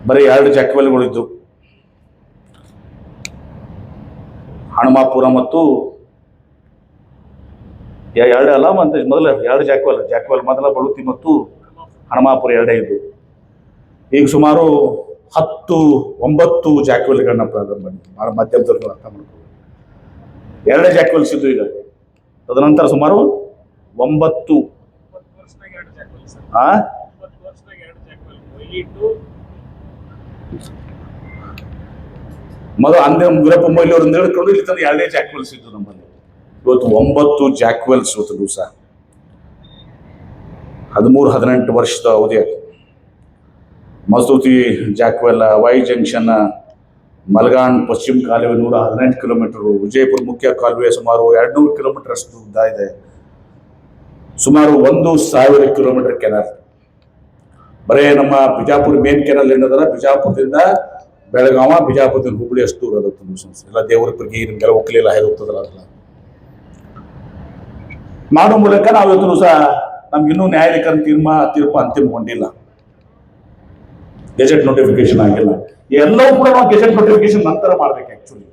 ಬರೀ 2 ಜಾಕ್ವೆಲ್ಗಳಿದ್ದು, ಹನುಮಾಪುರ ಮತ್ತು 2 ಅಲ್ಲ ಮತ್ತೆ ಮೊದಲ 2 ಜಾಕ್ವೆಲ್ ಮೊದಲ ಬಳುತಿ ಮತ್ತು ಹಣಮಾಪುರ 2 ಇದ್ದು. ಈಗ ಸುಮಾರು 9 ಜಾಕ್ವೆಲ್ಗಳನ್ನ ಪ್ರಾರಂಭ ಮಾಡಿದ್ವಿ. ಭಾಳ ಮಧ್ಯಮದಲ್ಲಿ ಅರ್ಥ ಮಾಡ್ಕೊಂಡು 2 ಜಾಕ್ವೆಲ್ಸ್ ಇದ್ದು ಈಗ. ತದನಂತರ ಸುಮಾರು 9 ಮೊದಲು ಅಂದೇ ವೀರಪ್ಪ ಮೊಯ್ಲಿ ಅವ್ರನ್ನ ಹೇಳ್ಕೊಂಡು ಇಲ್ಲಿ ತಂದು 2 ಜಾಕ್ವೆಲ್ಸ್ ಇದ್ದು ನಮ್ಮಲ್ಲಿ. ಇವತ್ತು 9 ಜಾಕ್ವೆಲ್ಸ್ ಇವತ್ತು ದಿವಸ 13-18 ವರ್ಷದ ಅವಧಿ. ಮಸೂತಿ ಜಾಕ್ವೆಲ್, ವೈ ಜಂಕ್ಷನ್, ಮಲ್ಗಾಣ್ ಪಶ್ಚಿಮ ಕಾಲುವೆ 118 ಕಿಲೋಮೀಟರ್, ವಿಜಯಪುರ ಮುಖ್ಯ ಕಾಲುವೆ ಸುಮಾರು 200 ಕಿಲೋಮೀಟರ್ ಅಷ್ಟು ಉದ್ದ ಇದೆ. ಸುಮಾರು 1,000 ಕಿಲೋಮೀಟರ್ ಕೆನಾಲ್. ಬರೇ ನಮ್ಮ ಬಿಜಾಪುರ ಮೇನ್ ಕೆನಾಲ್ ಏನದಲ್ಲ, ಬಿಜಾಪುರದಿಂದ ಬೆಳಗಾವ, ಬಿಜಾಪುರದಿಂದ ಹುಬ್ಬಳ್ಳಿ ಅಷ್ಟು ದೂರ ಅದಕ್ಕೆ ಎಲ್ಲ ದೇವರಪುರಿಗೆ ನಿಮ್ಗೆಲ್ಲ ಒಕ್ಕಲಿಲ್ಲ ಹೇಗೆ ಹೋಗ್ತದಲ್ಲ ಅದೆಲ್ಲ ಮಾಡೋ ಮೂಲಕ ನಾವು ಇವತ್ತು ಸಹ ನಮ್ಗೆ ಇನ್ನೂ ನ್ಯಾಯಾಲಯಕ ತೀರ್ಪು ಅಂತಿಮಗೊಂಡಿಲ್ಲ. ಗೆಜೆಟ್ ನೋಟಿಫಿಕೇಶನ್ ಆಗಿಲ್ಲ. ಎಲ್ಲವೂ ಕೂಡ ನಾವು ಗೆಜೆಟ್ ನೋಟಿಫಿಕೇಶನ್ ನಂತರ ಮಾಡ್ಬೇಕು. ಆಕ್ಚುಲಿ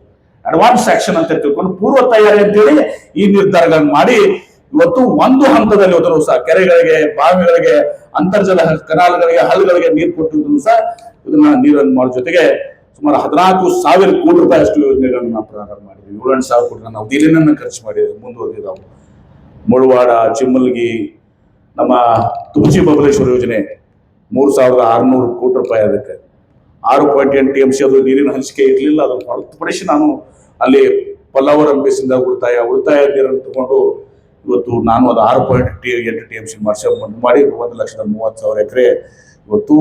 ಅಡ್ವಾನ್ಸ್ ಆಕ್ಷನ್ ಅಂತ ತಿಳ್ಕೊಂಡು ಪೂರ್ವ ತಯಾರಿ ಅಂತೇಳಿ ಈ ನಿರ್ಧಾರಗಳನ್ನು ಮಾಡಿ ಇವತ್ತು ಒಂದು ಹಂತದಲ್ಲಿ ಹೋದರೂ ಸಹ ಕೆರೆಗಳಿಗೆ, ಬಾವಿಗಳಿಗೆ, ಅಂತರ್ಜಲ ಕನಾಲ್ಗಳಿಗೆ, ಹಳ್ಳಗಳಿಗೆ ನೀರು ಕೊಟ್ಟಿದ್ರು ಸಹ ಇದನ್ನ ನೀರನ್ನು ಮಾಡೋ ಜೊತೆಗೆ ಸುಮಾರು 14,000 ಕೋಟಿ ರೂಪಾಯಿ ಅಷ್ಟು ಯೋಜನೆಗಳನ್ನು ನಾವು ಪ್ರಾರಂಭ ಮಾಡಿದ್ವಿ. 7,000 ಕೋಟಿ ನಾವು ದಿಲಿನನ್ನು ಖರ್ಚು ಮಾಡಿದ್ವಿ. ಮುಂದುವರೆದಿದ್ದಾವೆ. ಮುಳವಾಡ, ಚಿಮ್ಮಲ್ಗಿ, ನಮ್ಮ ತುಮಚಿ ಬಬಲೇಶ್ವರ ಯೋಜನೆ 3,600 ಕೋಟಿ ರೂಪಾಯಿ. ಅದಕ್ಕೆ 6.8 TMC ಅದು ನೀರಿನ ಹಂಚಿಕೆ ಇರಲಿಲ್ಲ. ಅದನ್ನು ಹೊರತುಪಡಿಸಿ ನಾನು ಅಲ್ಲಿ ಪಲ್ಲವರ ಬೇಸಿಂದ ಉಳಿತಾಯ ನೀರನ್ನು ತಗೊಂಡು ಇವತ್ತು ನಾನು ಅದು 6.8 TMC ಮಾಡಿ 1,30,000 ಎಕರೆ ಇವತ್ತು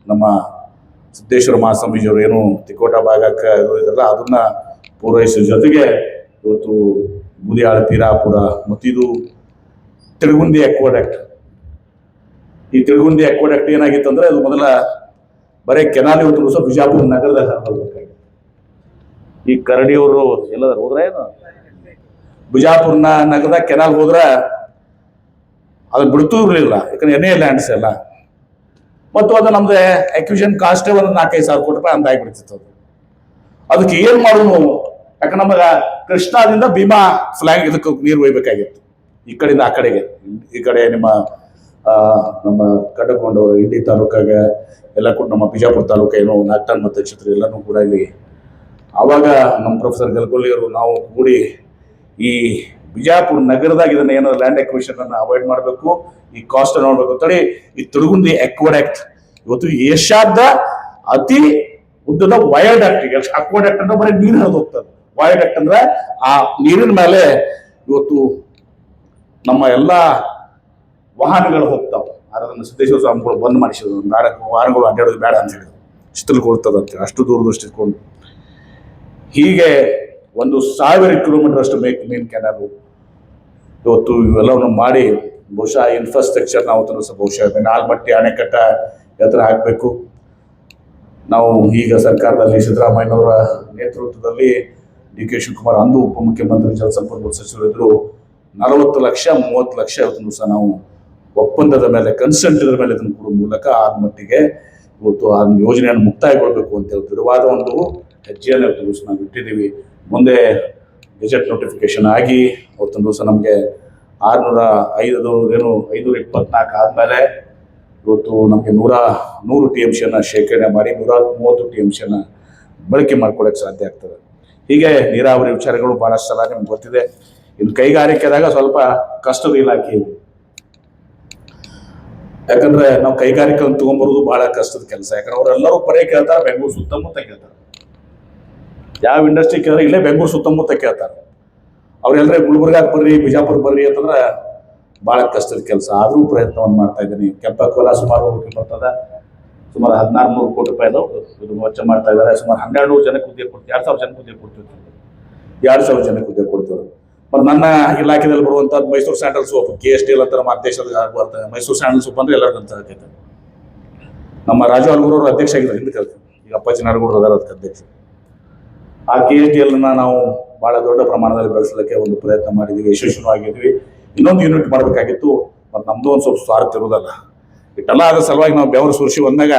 ನಮ್ಮ ಸಿದ್ದೇಶ್ವರ ಮಹಾಸ್ವಾಮೀಜಿಯವರು ಏನು ತಿಕೋಟ ಭಾಗಕ್ಕೆ ಇದೆಲ್ಲ ಅದನ್ನ ಪೂರೈಸೋ ಜೊತೆಗೆ ಇವತ್ತು ಬೂದಿಯಾಳ, ತೀರಾಪುರ ಮತ್ತು ಇದು ತಿಳಗುಂದಿ ಅಕ್ವಾಡಕ್ಟ್. ಈ ತಿಳಗುಂದಿ ಅಕ್ವಾಡಕ್ಟ್ ಏನಾಗಿತ್ತು ಅಂದ್ರೆ ಅದು ಮೊದಲ ಬರೀ ಕೆನಾಲಿ ಇವತ್ತು ಸಹ ಬಿಜಾಪುರ ನಗರದಾಗ ಹರಿಬೇಕಾಗಿತ್ತು. ಈ ಕರಡಿಯವರು ಎಲ್ಲದಾರ ಹೋದ್ರೆ ಏನು ಬಿಜಾಪುರ ನಗರದಾಗ ಕೆನಾಲ್ ಹೋದ್ರ ಅದು ಬಿಡ್ತೂ ಇರಲಿಲ್ಲ. ಯಾಕಂದ್ರೆ ಎನ್ಎ ಲ್ಯಾಂಡ್ಸ್ ಎಲ್ಲ. ಮತ್ತು ಅದು ನಮ್ದು ಅಕ್ವಿಷನ್ ಕಾಸ್ಟೇ ಒಂದು 4,000-5,000 ಕೋಟಿ ರೂಪಾಯಿ ಅಂದಾಗಿಬಿಡ್ತಿತ್ತು. ಅದಕ್ಕೆ ಏನ್ ಮಾಡೋನು, ಯಾಕಂದ್ರೆ ನಮಗ ಕೃಷ್ಣಾದಿಂದ ಭೀಮಾ ಫ್ಲಾಂಗ್ ಇದಕ್ಕೆ ನೀರು ಒಯ್ಬೇಕಾಗಿತ್ತು. ಈ ಕಡೆಯಿಂದ ಆ ಕಡೆಗೆ, ಈ ಕಡೆ ನಮ್ಮ ಕಟ್ಟಕೊಂಡವರು ಇಂಡಿ ತಾಲೂಕಾಗ ಎಲ್ಲ ಕೂಡ ನಮ್ಮ ಬಿಜಾಪುರ ತಾಲೂಕು ಏನು ನಾಗ್ಟಾನ್ ಮತ್ತು ಛತ್ರ ಎಲ್ಲನೂ ಕೂಡ ಇಲ್ಲಿ. ಆವಾಗ ನಮ್ಮ ಪ್ರೊಫೆಸರ್ ಗಲ್ಗೊಲ್ಲಿ ಅವರು ನಾವು ಕೂಡಿ ಈ ಬಿಜಾಪುರ ನಗರದಾಗ ಇದನ್ನ ಏನೋ ಲ್ಯಾಂಡ್ ಎಕ್ವಿಷನ್ ಅನ್ನು ಅವಾಯ್ಡ್ ಮಾಡಬೇಕು, ಈ ಕಾಸ್ಟ್ ನೋಡ್ಬೇಕು ಅಂತೇಳಿ ಈ ತಿಳಗುಂದಿ ಅಕ್ವಾಡಕ್ಟ್ ಇವತ್ತು ಏಷ್ಯಾದ ಅತಿ ಉದ್ದದ ವಯೋಡಕ್ಟ್. ಅಕ್ವಾಡಕ್ಟ್ ಅಂದ್ರೆ ಬರೀ ನೀರು ಹರಿದು ಹೋಗ್ತದೆ. ವಯೋಡಕ್ಟ್ ಅಂದ್ರೆ ಆ ನೀರಿನ ಮೇಲೆ ಇವತ್ತು ನಮ್ಮ ಎಲ್ಲ ವಾಹನಗಳು ಹೋಗ್ತಾವೆ. ಅದನ್ನು ಸಿದ್ದೇಶ್ವರ ಸ್ವಾಮಿಗಳು ಬಂದ್ ಮಾಡಿಸಿದ್ರು. ವಾಹನಗಳು ಅಡ್ಡಾಡೋದು ಬೇಡ ಅಂತ ಹೇಳಿದ್ರು, ಚಿತ್ರಕೊಳ್ತದಂತೆ ಅಷ್ಟು ದೂರದಷ್ಟು ಇಟ್ಕೊಂಡು. ಹೀಗೆ 1,000 ಕಿಲೋಮೀಟರ್ ಅಷ್ಟು ಮೇನ್ ಕೆನಾಲು ಇವತ್ತು ಇವೆಲ್ಲವನ್ನು ಮಾಡಿ ಬಹುಶಃ ಇನ್ಫ್ರಾಸ್ಟ್ರಕ್ಚರ್ ನಾವು ಬಹುಶಃ ನಾಲ್ಮಟ್ಟಿ ಅಣೆಕಟ್ಟ ಎತ್ತರ ಹಾಕಬೇಕು. ನಾವು ಈಗ ಸರ್ಕಾರದಲ್ಲಿ ಸಿದ್ದರಾಮಯ್ಯನವರ ನೇತೃತ್ವದಲ್ಲಿ ಡಿ.ಕೆ. ಶಿವಕುಮಾರ್ ಅಂದು ಉಪಮುಖ್ಯಮಂತ್ರಿ ಜಲಸಂಪನ್ಮೂಲ ಸಚಿವರಿದ್ರು 40 ಲಕ್ಷ 30 ಲಕ್ಷ ಇವತ್ತು ಸಹ ನಾವು ಒಪ್ಪಂದದ ಮೇಲೆ ಕನ್ಸೆಂಟ್ ಮೇಲೆ ಇದನ್ನು ಕೊಡುವ ಮೂಲಕ ಮಟ್ಟಿಗೆ ಇವತ್ತು ಆ ಯೋಜನೆಯನ್ನು ಮುಕ್ತಾಯಗೊಳ್ಳಬೇಕು ಅಂತ ದೃಢವಾದ ಒಂದು ಹೆಜ್ಜೆಯನ್ನು ಇವತ್ತು ನಾವು ಇಟ್ಟಿದ್ದೀವಿ. ಮುಂದೆ ಗೆಜೆಟ್ ನೋಟಿಫಿಕೇಶನ್ ಆಗಿ ಅವತ್ತೊಂದು ದಿವಸ ನಮಗೆ 524 ಆದಮೇಲೆ ಇವತ್ತು ನಮಗೆ 100 TMCಯನ್ನು ಶೇಖರಣೆ ಮಾಡಿ 130 TMCಯನ್ನು ಬಳಕೆ ಮಾಡ್ಕೊಳ್ಳೋಕ್ಕೆ ಸಾಧ್ಯ ಆಗ್ತದೆ. ಹೀಗೆ ನೀರಾವರಿ ವಿಚಾರಗಳು ಭಾಳಷ್ಟು ಸಲ ನಿಮ್ಗೆ ಗೊತ್ತಿದೆ. ಇನ್ನು ಕೈಗಾರಿಕೆದಾಗ ಸ್ವಲ್ಪ ಕಷ್ಟದ ಇಲಾಖೆ ಇದೆ. ಯಾಕಂದ್ರೆ ನಾವು ಕೈಗಾರಿಕೆ ತಗೊಂಡ್ಬರೋದು ಬಹಳ ಕಷ್ಟದ ಕೆಲಸ. ಯಾಕಂದ್ರೆ ಅವರೆಲ್ಲರೂ ಬರೀ ಕೇಳ್ತಾರೆ ಬೆಂಗಳೂರು ಸುತ್ತಮುತ್ತ ಕೇಳ್ತಾರೆ. ಯಾವ ಇಂಡಸ್ಟ್ರಿ ಕೇಳಿದ್ರೆ ಇಲ್ಲೇ ಬೆಂಗಳೂರು ಸುತ್ತಮುತ್ತ ಕೇಳ್ತಾರೆ. ಅವ್ರೆಲ್ಲರೇ ಗುಲ್ಬರ್ಗಾಕ್ ಬರ್ರಿ, ಬಿಜಾಪುರ ಬರ್ರಿ ಅಂತಂದ್ರೆ ಬಹಳ ಕಷ್ಟದ ಕೆಲಸ. ಆದರೂ ಪ್ರಯತ್ನವನ್ನು ಮಾಡ್ತಾ ಇದ್ದೀನಿ. ಕೆಂಪಕೋಲ ಸುಮಾರು ಬರ್ತದ, ಸುಮಾರು 1,600 ಕೋಟಿ ರೂಪಾಯಿ ಇದು ವೆಚ್ಚ ಮಾಡ್ತಾ ಇದ್ದಾರೆ. ಸುಮಾರು 1,200 ಜನಕ್ಕೆ ಹುದ್ದೆ ಕೊಡ್ತೀವಿ. 2,000 ಜನಕ್ಕೆ ಹುದ್ದೆ ಕೊಡ್ತಿರ್ತೀವಿ. 2,000 ಜನಕ್ಕೆ ಹುದ್ದೆ ಕೊಡ್ತೀವಿ. ಮತ್ತು ನನ್ನ ಇಲಾಖೆಯಲ್ಲಿ ಬರುವಂಥದ್ದು ಮೈಸೂರು ಸ್ಯಾಂಡಲ್ ಸೋಪ್, KSTL ಅಂತ ನಮ್ಮ ದೇಶದ ಬರ್ತದೆ. ಮೈಸೂರು ಸ್ಯಾಂಡಲ್ ಸೋಪ್ ಅಂದ್ರೆ ಎಲ್ಲರಿಗೂ ಅಂತ ಹೇಳ್ತೈತೆ. ನಮ್ಮ ರಾಜು ಅಲ್ಗೂರವರು ಅಧ್ಯಕ್ಷ ಆಗಿದ್ದಾರೆ ಹಿಂದೆ ಕಲ್ತೀವಿ. ಈಗ ಅಪ್ಪಾಜಿ ನಾಡಗೌಡರು ಅದಾರ ಅದಕ್ಕೆ ಅಧ್ಯಕ್ಷ. ಆ KSTL ನಾವು ಬಹಳ ದೊಡ್ಡ ಪ್ರಮಾಣದಲ್ಲಿ ಬೆಳೆಸಲಿಕ್ಕೆ ಒಂದು ಪ್ರಯತ್ನ ಮಾಡಿದ್ವಿ, ಯಶಸ್ವಿಯಾಗಿದ್ವಿ. ಇನ್ನೊಂದು ಯೂನಿಟ್ ಮಾಡಬೇಕಾಗಿತ್ತು. ಮತ್ತು ನಮ್ದು ಒಂದು ಸ್ವಲ್ಪ ಸ್ವಾರ್ಥ ಇರೋದಲ್ಲ. ಇಟ್ಟೆಲ್ಲ ಅದ್ರ ಸಲುವಾಗಿ ನಾವು ಬೆವರು ಸುರಿಸಿ ಬಂದಾಗ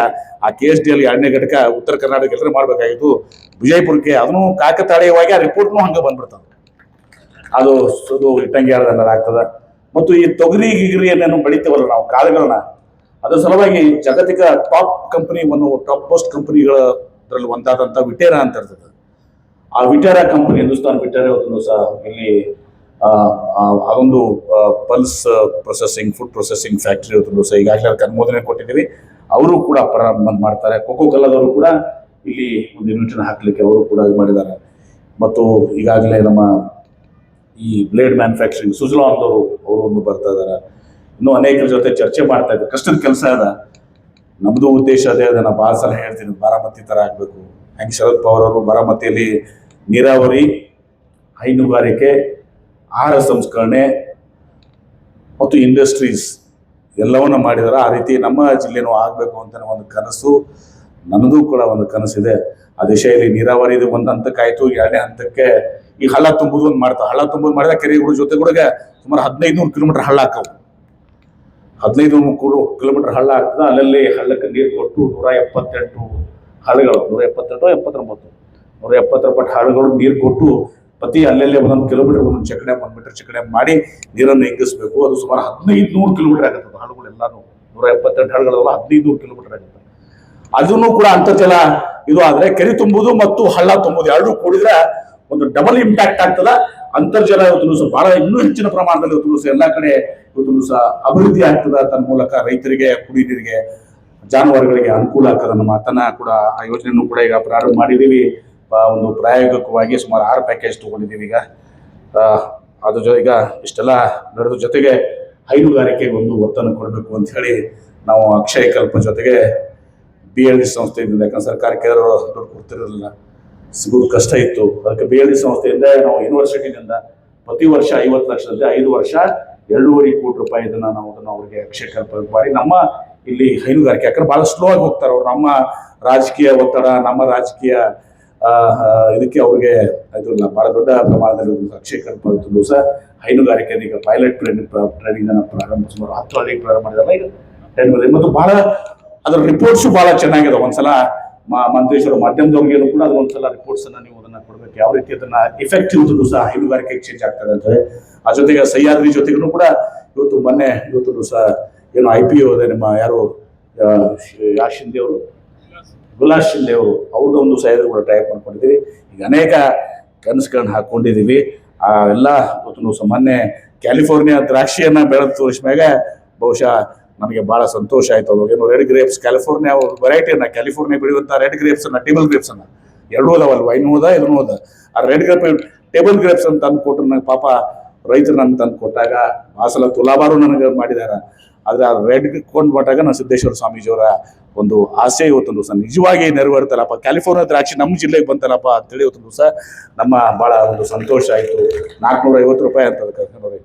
ಆ KSTL 2ನೇ ಘಟಕ ಉತ್ತರ ಕರ್ನಾಟಕ ಎಲ್ಲರೂ ಮಾಡಬೇಕಾಗಿತ್ತು. ವಿಜಯಪುರಕ್ಕೆ ಅದನ್ನು ಕಾಕತಾಳೀಯವಾಗಿ ಆ ರಿಪೋರ್ಟ್ನು ಹಂಗೆ ಬಂದ್ಬಿಡ್ತದೆ. ಅದು ಇಟ್ಟಂಗಿ ಆಗ್ತದೆ. ಮತ್ತು ಈ ತೊಗರಿ ಗಿಗರಿ ಏನೇನು ಬೆಳಿತೀವಲ್ಲ ನಾವು ಕಾಳುಗಳನ್ನ, ಅದರ ಸಲುವಾಗಿ ಜಾಗತಿಕ ಟಾಪ್ ಕಂಪನಿ, ಒಂದು ಟಾಪ್ ಮೋಸ್ಟ್ ಕಂಪನಿಗಳಲ್ಲಿ ಒಂದಾದಂಥ ವಿಟೇರಾ ಅಂತ ಇರ್ತದೆ. ಆ ವಿಟೇರಾ ಕಂಪನಿ, ಹಿಂದೂಸ್ತಾನ್ ವಿಟೇರಾ ಇವತ್ತು ಸಹ ಇಲ್ಲಿ ಅದೊಂದು pulse processing, food processing factory ಇವತ್ತು ಸಹ ಈಗಾಗಲೇ ಅದಕ್ಕೆ ಅನುಮೋದನೆ ಕೊಟ್ಟಿದ್ದೀವಿ. ಅವರು ಕೂಡ ಪ್ರಾರಂಭ ಮಾಡ್ತಾರೆ. ಕೋಕೋ ಕೋಲಾದವರು ಕೂಡ ಇಲ್ಲಿ ಒಂದು ಯೂನಿಟ್ನ ಹಾಕಲಿಕ್ಕೆ ಅವರು ಕೂಡ ಇದು ಮಾಡಿದ್ದಾರೆ. ಮತ್ತು ಈಗಾಗಲೇ ನಮ್ಮ ಈ ಬ್ಲೇಡ್ ಮ್ಯಾನುಫ್ಯಾಕ್ಚರಿಂಗ್ ಸುಜಲಾನ್ದವರು ಅವರು ಒಂದು ಬರ್ತಾ ಇದ್ದಾರೆ. ಇನ್ನೂ ಅನೇಕರ ಜೊತೆ ಚರ್ಚೆ ಮಾಡ್ತಾ ಇದ್ದಾರೆ. ಕಷ್ಟದ ಕೆಲಸ ಅದ. ನಮ್ಮದು ಉದ್ದೇಶ ಅದೇ ಅದ. ನಾನು ಭಾಳ ಸಲ ಹೇಳ್ತೀನಿ, ಬಾರಾಮತಿ ಥರ ಆಗಬೇಕು. ಹೆಂಗೆ ಶರದ್ ಪವಾರ್ ಅವರು ಬಾರಾಮತಿಯಲ್ಲಿ ನೀರಾವರಿ, ಹೈನುಗಾರಿಕೆ, ಆಹಾರ ಸಂಸ್ಕರಣೆ ಮತ್ತು ಇಂಡಸ್ಟ್ರೀಸ್ ಎಲ್ಲವನ್ನ ಮಾಡಿದಾರೆ. ಆ ರೀತಿ ನಮ್ಮ ಜಿಲ್ಲೆನೂ ಆಗಬೇಕು ಅಂತ ಒಂದು ಕನಸು, ನನ್ನದು ಕೂಡ ಒಂದು ಕನಸಿದೆ. ಆ ದಿಶೆಯಲ್ಲಿ ನೀರಾವರಿದು ಒಂದು ಹಂತಕ್ಕಾಯ್ತು. ಎರಡನೇ ಹಂತಕ್ಕೆ ಈ ಹಳ್ಳ ತುಂಬುದು ಒಂದು ಮಾಡ್ತಾವೆ. ಹಳ್ಳ ತುಂಬುದು ಮಾಡಿದ ಕೆರೆಗಳ ಜೊತೆ ಕೂಡ ಸುಮಾರು 1500 ಕಿಲೋಮೀಟರ್ ಹಳ್ಳ ಹಾಕವು. 1500 ಕಿಲೋಮೀಟರ್ ಹಳ್ಳ ಆಗ್ತದೆ. ಅಲ್ಲಲ್ಲಿ ಹಳ್ಳಕ್ಕೆ ನೀರು ಕೊಟ್ಟು 178 ಹಳ್ಳಗಳು, 178 170 ಹಳ್ಳಗಳು ನೀರು ಕೊಟ್ಟು ಪ್ರತಿ ಅಲ್ಲಲ್ಲೇ ಒಂದೊಂದು ಕಿಲೋಮೀಟರ್ ಒಂದೊಂದು ಚಕಡೆ, 1 ಮೀಟರ್ ಚಕಡೆ ಮಾಡಿ ನೀರನ್ನು ಇಂಗಿಸ್ಬೇಕು. ಅದು ಸುಮಾರು 1500 ಕಿಲೋಮೀಟರ್ ಆಗುತ್ತೆ. ಹಳ್ಳಗಳೆಲ್ಲಾನು 178 ಹಳ್ಳಗಳಲ್ಲ, 1500 ಕಿಲೋಮೀಟರ್ ಆಗುತ್ತೆ. ಅದನ್ನು ಕೂಡ ಅಂತರ್ಜಲ ಇದು ಆದ್ರೆ ಕೆರೆ ತುಂಬುದು ಮತ್ತು ಹಳ್ಳ ತುಂಬುದು ಎರಡೂ ಕೂಡಿದ್ರೆ ಒಂದು ಡಬಲ್ ಇಂಪ್ಯಾಕ್ಟ್ ಆಗ್ತದ. ಅಂತರ್ಜಲ ಇವತ್ತು ಸಹ ಬಹಳ ಇನ್ನೂ ಹೆಚ್ಚಿನ ಪ್ರಮಾಣದಲ್ಲಿ ಇವತ್ತು ಸಹ ಎಲ್ಲಾ ಕಡೆ ಇವತ್ತು ಸಹ ಅಭಿವೃದ್ಧಿ ಆಗ್ತದ. ತನ್ನ ಮೂಲಕ ರೈತರಿಗೆ, ಕುಡಿ ನೀರಿಗೆ, ಜಾನುವಾರುಗಳಿಗೆ ಅನುಕೂಲ ಆಗ್ತದ. ನಮ್ಮ ಮಾತನ್ನ ಕೂಡ ಆ ಯೋಜನೆಯನ್ನು ಕೂಡ ಈಗ ಪ್ರಾರಂಭ ಮಾಡಿದ್ದೀವಿ. ಒಂದು ಪ್ರಾಯೋಗಿಕವಾಗಿ ಸುಮಾರು 6 ಪ್ಯಾಕೇಜ್ ತಗೊಂಡಿದ್ದೀವಿ ಈಗ. ಅದು ಈಗ ಇಷ್ಟೆಲ್ಲ ನಡೆದ ಜೊತೆಗೆ ಹೈನುಗಾರಿಕೆಗೆ ಒಂದು ಒತ್ತನ್ನು ಕೊಡಬೇಕು ಅಂತ ಹೇಳಿ ನಾವು ಅಕ್ಷಯ ಕಲ್ಪ ಜೊತೆಗೆ BLD ಸಂಸ್ಥೆಯಿಂದ, ಯಾಕಂದ್ರೆ ಸರ್ಕಾರಕ್ಕೆ ದುಡ್ಡು ಕೊಡ್ತಿರಲಿಲ್ಲ, ಸಿಗೋದು ಕಷ್ಟ ಇತ್ತು. ಅದಕ್ಕೆ BLD ಸಂಸ್ಥೆಯಿಂದ ನಾವು ಯೂನಿವರ್ಸಿಟಿನಿಂದ ಪ್ರತಿ ವರ್ಷ 50 ಲಕ್ಷದಂತೆ 5 ವರ್ಷ 2.5 ಕೋಟಿ ರೂಪಾಯಿ ಇದನ್ನ ನಾವು ಅವರಿಗೆ ಅಕ್ಷಯ ಕಲ್ಪ ಮಾಡಿ ನಮ್ಮ ಇಲ್ಲಿ ಹೈನುಗಾರಿಕೆ, ಯಾಕಂದ್ರೆ ಬಹಳ ಸ್ಲೋ ಆಗಿ ಹೋಗ್ತಾರೆ ಅವರು. ನಮ್ಮ ರಾಜಕೀಯ ಒತ್ತಡ, ನಮ್ಮ ರಾಜಕೀಯ ಇದಕ್ಕೆ ಅವ್ರಿಗೆ ಇಲ್ಲ, ಬಹಳ ದೊಡ್ಡ ಪ್ರಮಾಣದಲ್ಲಿ ಅಕ್ಷಯ ಕಲ್ಪ ಸಹ ಹೈನುಗಾರಿಕೆ ಈಗ ಪೈಲಟ್ ಟ್ರೈನಿಂಗ್ ಅನ್ನು ಪ್ರಾರಂಭ ಸುಮಾರು 10 ಹಳ್ಳಿಗೆ ಪ್ರಾರಂಭ ಮಾಡಿದಾರೆ ಈಗ 10 ಮತ್ತು ಬಹಳ ಅದರ ರಿಪೋರ್ಟ್ಸು ಬಹಳ ಚೆನ್ನಾಗಿದೆ. ಒಂದ್ಸಲ ಮಂತ್ರೇಶ್ವರ ಮಾಧ್ಯಮದವ್ರಿಗೇನು ಕೂಡ ಅದು ಒಂದ್ಸಲ ರಿಪೋರ್ಟ್ಸ್ ಅನ್ನ ನೀವು ಅದನ್ನ ಕೊಡ್ಬೇಕು, ಯಾವ ರೀತಿ ಅದನ್ನ ಇಫೆಕ್ಟಿವ್ ಸಹ ಹೈನುಗಾರಿಕೆ ಎಕ್ಸ್ಚೇಂಜ್ ಆಗ್ತದೆ ಅಂತ. ಆ ಜೊತೆಗೆ ಸಹ್ಯಾದ್ರಿ ಜೊತೆಗೂ ಕೂಡ ಇವತ್ತು ಮೊನ್ನೆ ಇವತ್ತು ಸಹ ಏನು IPO ಇದೆ, ನಿಮ್ಮ ಯಾರು ಶಿಂದೆ ಅವರು, ಗುಲಾಸ್ ಶಿಂದೆ ಅವರು, ಅವ್ರದ್ದು ಒಂದು ಸಹ್ಯಾದ್ರಿ ಕೂಡ ಟೈಪ್ ಮಾಡ್ಕೊಂಡಿದ್ದೀವಿ. ಈಗ ಅನೇಕ ಕನಸುಗಳನ್ನ ಹಾಕೊಂಡಿದ್ದೀವಿ. ಆ ಎಲ್ಲ ಇವತ್ತು ಸಹ ಮೊನ್ನೆ ಕ್ಯಾಲಿಫೋರ್ನಿಯಾ ದ್ರಾಕ್ಷಿಯನ್ನ ಬೆಳೆದು ತೋರಿಸಿದಾಗ ಬಹುಶಃ ನಮಗೆ ಬಹಳ ಸಂತೋಷ ಆಯ್ತು. ಏನು ರೆಡ್ ಗ್ರೇಪ್ಸ್, ಕ್ಯಾಲಿಫೋರ್ನಿಯಾ ವೆರೈಟಿಯನ್ನ, ಕ್ಯಾಲಿಫೋರ್ನಿಯಾ ಬೆಳೆಯುವಂಥ ರೆಡ್ ಗ್ರೇಪ್ಸ್ ಅನ್ನ, ಟೇಬಲ್ ಗ್ರೇಪ್ಸ್ ಅನ್ನ, ಎರಡೂ ಅದಾವಲ್ಲ, ವೈನ್ ಹೋದ ಇದನ್ನು ಹೋದ. ಆ ರೆಡ್ ಗ್ರೇಪ್ ಟೇಬಲ್ ಗ್ರೇಪ್ಸ್ ಅಂತ ತಂದು ಕೊಟ್ಟರು. ನನಗೆ ಪಾಪ ರೈತರು ನನ್ನ ತಂದು ಕೊಟ್ಟಾಗ ಆ ಸಲ ತುಲಾಬಾರು ನನಗೆ ಮಾಡಿದಾರ. ಆದ್ರೆ ಆ ರೆಡ್ ಕೊಂಡು ಕೊಟ್ಟಾಗ ನಾನು ಸಿದ್ದೇಶ್ವರ ಸ್ವಾಮೀಜಿಯವರ ಒಂದು ಆಸೆ ಇವತ್ತೊಂದು ಸಹ ನಿಜವಾಗಿ ನೆರವೇರ್ತಲ್ಲಪ್ಪ, ಕ್ಯಾಲಿಫೋರ್ನಿಯಾ ದ್ರಾಕ್ಷಿ ನಮ್ಮ ಜಿಲ್ಲೆಗೆ ಬಂತಲ್ಲಪ್ಪ ಅಂತೇಳಿ ಇವತ್ತೊಂದು ಸಹ ನಮ್ಮ ಬಹಳ ಒಂದು ಸಂತೋಷ ಆಯಿತು. 450 ರೂಪಾಯಿ ಅಂತ ಕರ್ಕೊಂಡು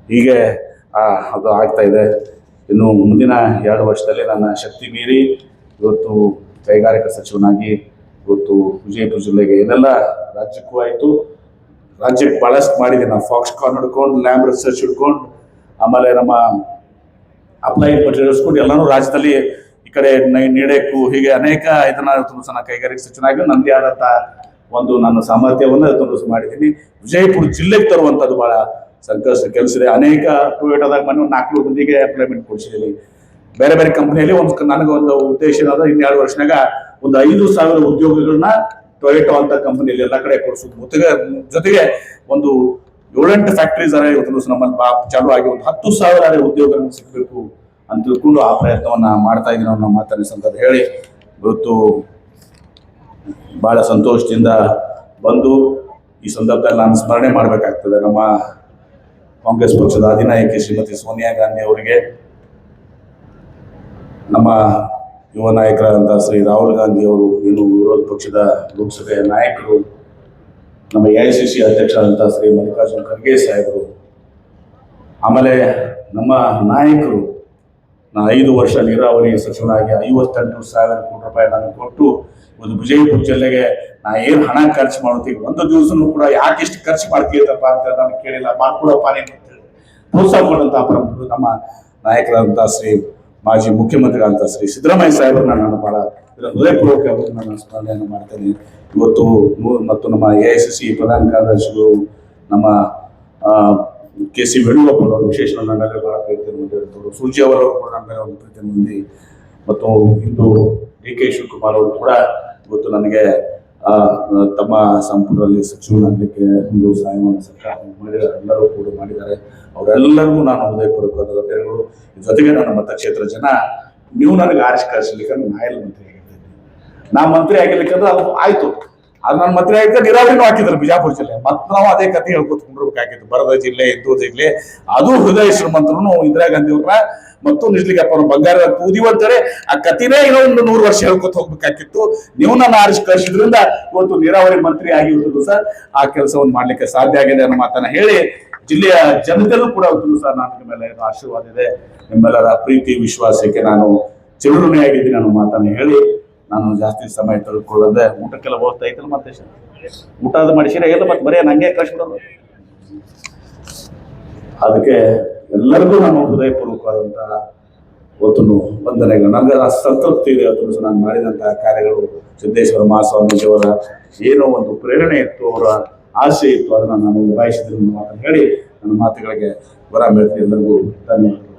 ಹೀಗೆ ಅದು ಆಗ್ತಾ ಇದೆ. ಇನ್ನು ಮುಂದಿನ 2 ವರ್ಷದಲ್ಲಿ ನನ್ನ ಶಕ್ತಿ ಮೀರಿ ಇವತ್ತು ಕೈಗಾರಿಕಾ ಸಚಿವನಾಗಿ ಇವತ್ತು ವಿಜಯಪುರ ಜಿಲ್ಲೆಗೆ ಏನೆಲ್ಲ ರಾಜ್ಯಕ್ಕೂ ಆಯಿತು, ರಾಜ್ಯಕ್ಕೆ ಬಹಳಷ್ಟು ಮಾಡಿದ್ದೀನಿ. ನಾವು ಫಾಕ್ಸ್ಕಾನ್ ಹಿಡ್ಕೊಂಡು, ಲ್ಯಾಂಬ್ ರಿಸರ್ಚ್ ಹಿಡ್ಕೊಂಡು, ಆಮೇಲೆ ನಮ್ಮ ಅಪ್ಲೈಡ್ ಮಟೀರಿಯಲ್ಸ್ ಕೊಟ್ಟು ಎಲ್ಲಾನು ರಾಜ್ಯದಲ್ಲಿ ಈ ಕಡೆ ನೀಡಬೇಕು. ಹೀಗೆ ಅನೇಕ ಇದನ್ನ ಸಹ ಕೈಗಾರಿಕಾ ಸಚಿವನಾಗಿ ನನ್ನದೇ ಆದಂಥ ಒಂದು ನನ್ನ ಸಾಮರ್ಥ್ಯವನ್ನು ಇವತ್ತು ಮಾಡಿದ್ದೀನಿ. ವಿಜಯಪುರ ಜಿಲ್ಲೆಗೆ ತರುವಂಥದ್ದು ಬಹಳ ಸಂಕಷ್ಟ ಕೆಲಸ ಇದೆ. ಅನೇಕ ಟೊಯೋಟೋದಾಗ ಮೊನ್ನೆ 400 ಮಂದಿಗೆ ಎಂಪ್ಲಾಯ್ಮೆಂಟ್ ಕೊಡಿಸಿದ್ದೀನಿ. ಬೇರೆ ಬೇರೆ ಕಂಪನಿಯಲ್ಲಿ ನನಗೆ ಒಂದು ಉದ್ದೇಶ ಇರೋದು, 2 ವರ್ಷನಾಗ ಒಂದು 5,000 ಉದ್ಯೋಗಗಳನ್ನ ಟೊಯೋಟೋ ಅಂತ ಕಂಪನಿಯಲ್ಲಿ ಎಲ್ಲ ಕಡೆ ಕೊಡಿಸೋದು. ಜೊತೆಗೆ ಒಂದು 7-8 ಫ್ಯಾಕ್ಟ್ರೀಸ್ ಇವತ್ತು ನಮ್ಮಲ್ಲಿ ಚಾಲು ಆಗಿ ಒಂದು 10,000 ಉದ್ಯೋಗ ಸಿಗಬೇಕು ಅಂತ ತಿಳ್ಕೊಂಡು ಆ ಪ್ರಯತ್ನವನ್ನ ಮಾಡ್ತಾ ಇದ್ದೀನಿ ಅನ್ನೋ ಮಾತನ್ನ ಹೇಳಿ ಇವತ್ತು ಬಹಳ ಸಂತೋಷದಿಂದ ಬಂದು ಈ ಸಂದರ್ಭದಲ್ಲಿ ನಾನು ಸ್ಮರಣೆ ಮಾಡಬೇಕಾಗ್ತದೆ ನಮ್ಮ ಕಾಂಗ್ರೆಸ್ ಪಕ್ಷದ ಅಧಿನಾಯಕಿ ಶ್ರೀಮತಿ ಸೋನಿಯಾ ಗಾಂಧಿ ಅವರಿಗೆ, ನಮ್ಮ ಯುವ ನಾಯಕರಾದಂಥ ಶ್ರೀ ರಾಹುಲ್ ಗಾಂಧಿ ಅವರು, ಏನು ವಿರೋಧ ಪಕ್ಷದ ಲೋಕಸಭೆಯ ನಾಯಕರು, ನಮ್ಮ AICC ಅಧ್ಯಕ್ಷರಾದಂಥ ಶ್ರೀ ಮಲ್ಲಿಕಾರ್ಜುನ ಖರ್ಗೆ ಸಾಹೇಬರು, ಆಮೇಲೆ ನಮ್ಮ ನಾಯಕರು, ನಾನು 5 ವರ್ಷ ನೀರಾವರಿ ಸಚಿವನಾಗಿ 58,000 ಕೋಟಿ ರೂಪಾಯಿ ನಾನು ಕೊಟ್ಟು ಒಂದು ವಿಜಯಪುರ ಜಿಲ್ಲೆಗೆ ನಾ ಏನು ಹಣ ಖರ್ಚು ಮಾಡುತ್ತೀವಿ, ಒಂದು ದಿವಸನೂ ಕೂಡ ಯಾಕೆ ಇಷ್ಟು ಖರ್ಚು ಮಾಡ್ತೀವಪ್ಪ ಅಂತ ನಾನು ಕೇಳಿಲ್ಲ, ಮಾಡ್ಕೊಡಪ್ಪ ನೀನು ಅಂತೇಳಿ ಪ್ರೋತ್ಸಾಹ ಕೊಟ್ಟಂತ ನಮ್ಮ ನಾಯಕರಾದಂಥ ಶ್ರೀ ಮಾಜಿ ಮುಖ್ಯಮಂತ್ರಿಗಳಂತ ಶ್ರೀ ಸಿದ್ದರಾಮಯ್ಯ ಸಾಹೇಬರನ್ನ ನಾನು ಬಹಳ ಹೃದಯಪೂರ್ವಕ ನಾನು ಸ್ಮರಣೆಯನ್ನು ಮಾಡ್ತೇನೆ. ಇವತ್ತು ಮತ್ತು ನಮ್ಮ AICC ಪ್ರಧಾನ ಕಾರ್ಯದರ್ಶಿಗಳು, ನಮ್ಮ ಕೆ ಸಿ ವೇಣುಗೋಪಾಲ್ ಅವರು ವಿಶೇಷ ನನ್ನ ಮೇಲೆ ಬಹಳ ಪ್ರೀತಿಯನ್ನು ಹೊಂದಿರುತ್ತವರು, ಸೂರ್ಜಿ ಅವರು ಕೂಡ ನನ್ನ ಮೇಲೆ ಒಂದು ಪ್ರೀತಿಯನ್ನು ಹೊಂದಿ, ಮತ್ತು ಇಂದು ಡಿ ಕೆ ಶಿವಕುಮಾರ್ ಅವರು ಕೂಡ ಇವತ್ತು ನನಗೆ ತಮ್ಮ ಸಂಪುಟದಲ್ಲಿ ಸಚಿವನಾಗಲಿಕ್ಕೆ ಒಂದು ಸಹಾಯವನ್ನು ಸರ್ಕಾರ ಮಾಡಿದ್ದಾರೆ, ಎಲ್ಲರೂ ಕೂಡ ಮಾಡಿದ್ದಾರೆ. ಅವರೆಲ್ಲರಿಗೂ ನಾನು ಹೃದಯಪೂರ್ವಕವಾದ ಧನ್ಯವಾದಗಳು. ಜೊತೆಗೆ ನನ್ನ ಮತಕ್ಷೇತ್ರ ಜನ, ನೀವು ನನಗೆ ಆರಿಸಿ ಕಳಿಸ್ಲಿಕ್ಕೆ ನಾ ಎಲ್ಲ ಮಂತ್ರಿ ಆಗಿರ್ತೀನಿ, ನಾ ಮಂತ್ರಿ ಆಗಿರ್ಲಿಕ್ಕಂದ್ರೆ ಅದು ಆಯ್ತು. ಅದು ನನ್ನ ಮಂತ್ರಿ ಆಗಿದ್ದ ನೀರಾವರಿನೂ ಹಾಕಿದ್ರು ಬಿಜಾಪುರ ಜಿಲ್ಲೆ, ಮತ್ತೆ ನಾವು ಅದೇ ಕಥೆ ಹೇಳ್ಕೊತ್ಕೊಂಡಿರ್ಬೇಕಾಗಿತ್ತು. ಬರದ ಜಿಲ್ಲೆ, ಇದ್ದು ಜಿಲ್ಲೆ, ಅದು ಹೃದಯ ಶ್ರೀಮಂತರು ಇಂದಿರಾ ಗಾಂಧಿ ಅವ್ರನ್ನ ಮತ್ತು ನಿಜ್ಲಿಗಪ್ಪ ಅವ್ರ ಬಂಗಾರ ತೂದಿವಂತಾರೆ. ಆ ಕಥೆನೇ ಇನ್ನೊಂದು 100 ವರ್ಷ ಹೇಳ್ಕೊತ ಹೋಗ್ಬೇಕಾಗಿತ್ತು. ನೀವು ನನ್ನ ಆರಿಸಿ ಕಳಿಸಿದ್ರಿಂದ ಇವತ್ತು ನೀರಾವರಿ ಮಂತ್ರಿ ಆಗಿರುವುದು ಸರ್, ಆ ಕೆಲಸವನ್ನು ಮಾಡ್ಲಿಕ್ಕೆ ಸಾಧ್ಯ ಆಗಿದೆ ಅನ್ನೋ ಮಾತನ್ನ ಹೇಳಿ, ಜಿಲ್ಲೆಯ ಜನತೆಯಲ್ಲೂ ಕೂಡ ಸಹ ನನ್ನ ಮೇಲೆ ಆಶೀರ್ವಾದ ಇದೆ, ನಿಮ್ಮೆಲ್ಲರ ಪ್ರೀತಿ ವಿಶ್ವಾಸಕ್ಕೆ ನಾನು ಚಿರಋಣಿಯಾಗಿದ್ದೀನಿ ಅನ್ನೋ ಮಾತನ್ನ ಹೇಳಿ, ನಾನು ಜಾಸ್ತಿ ಸಮಯ ತೆಗೆದುಕೊಳ್ಳದೆ ಊಟಕ್ಕೆಲ್ಲ ಹೋಗ್ತಾ ಇದ್ದಲ್ಲ, ಮತ್ತೆ ಊಟ ಅದು ಮಾಡಿಸಿರ ಎಲ್ಲ ಮತ್ತೆ ಬರೀ ನಂಗೆ ಕಳಿಸ್ಬಿಡೋದು. ಅದಕ್ಕೆ ಎಲ್ಲರಿಗೂ ನಾನು ಹೃದಯಪೂರ್ವಕವಾದಂತಹ ಒತ್ತನ್ನು ವಂದನೆಗಳು. ನನಗೆ ಸಂತೃಪ್ತಿ ಇದೆ ಅವತ್ತು ನಾನು ಮಾಡಿದಂತಹ ಕಾರ್ಯಗಳು. ಸಿದ್ದೇಶ್ವರ ಮಹಾಸ್ವಾಮೀಜಿಯವರ ಏನೋ ಒಂದು ಪ್ರೇರಣೆ ಇತ್ತು, ಅವರ ಆಸೆ ಇತ್ತು, ಅದನ್ನು ನಾನು ನಿಭಾಯಿಸಿದ್ದೀನಿ ಮಾತನ್ನು ಹೇಳಿ ನನ್ನ ಮಾತುಗಳಿಗೆ ಬರ ಎಲ್ಲರಿಗೂ ಧನ್ಯವಾದಗಳು.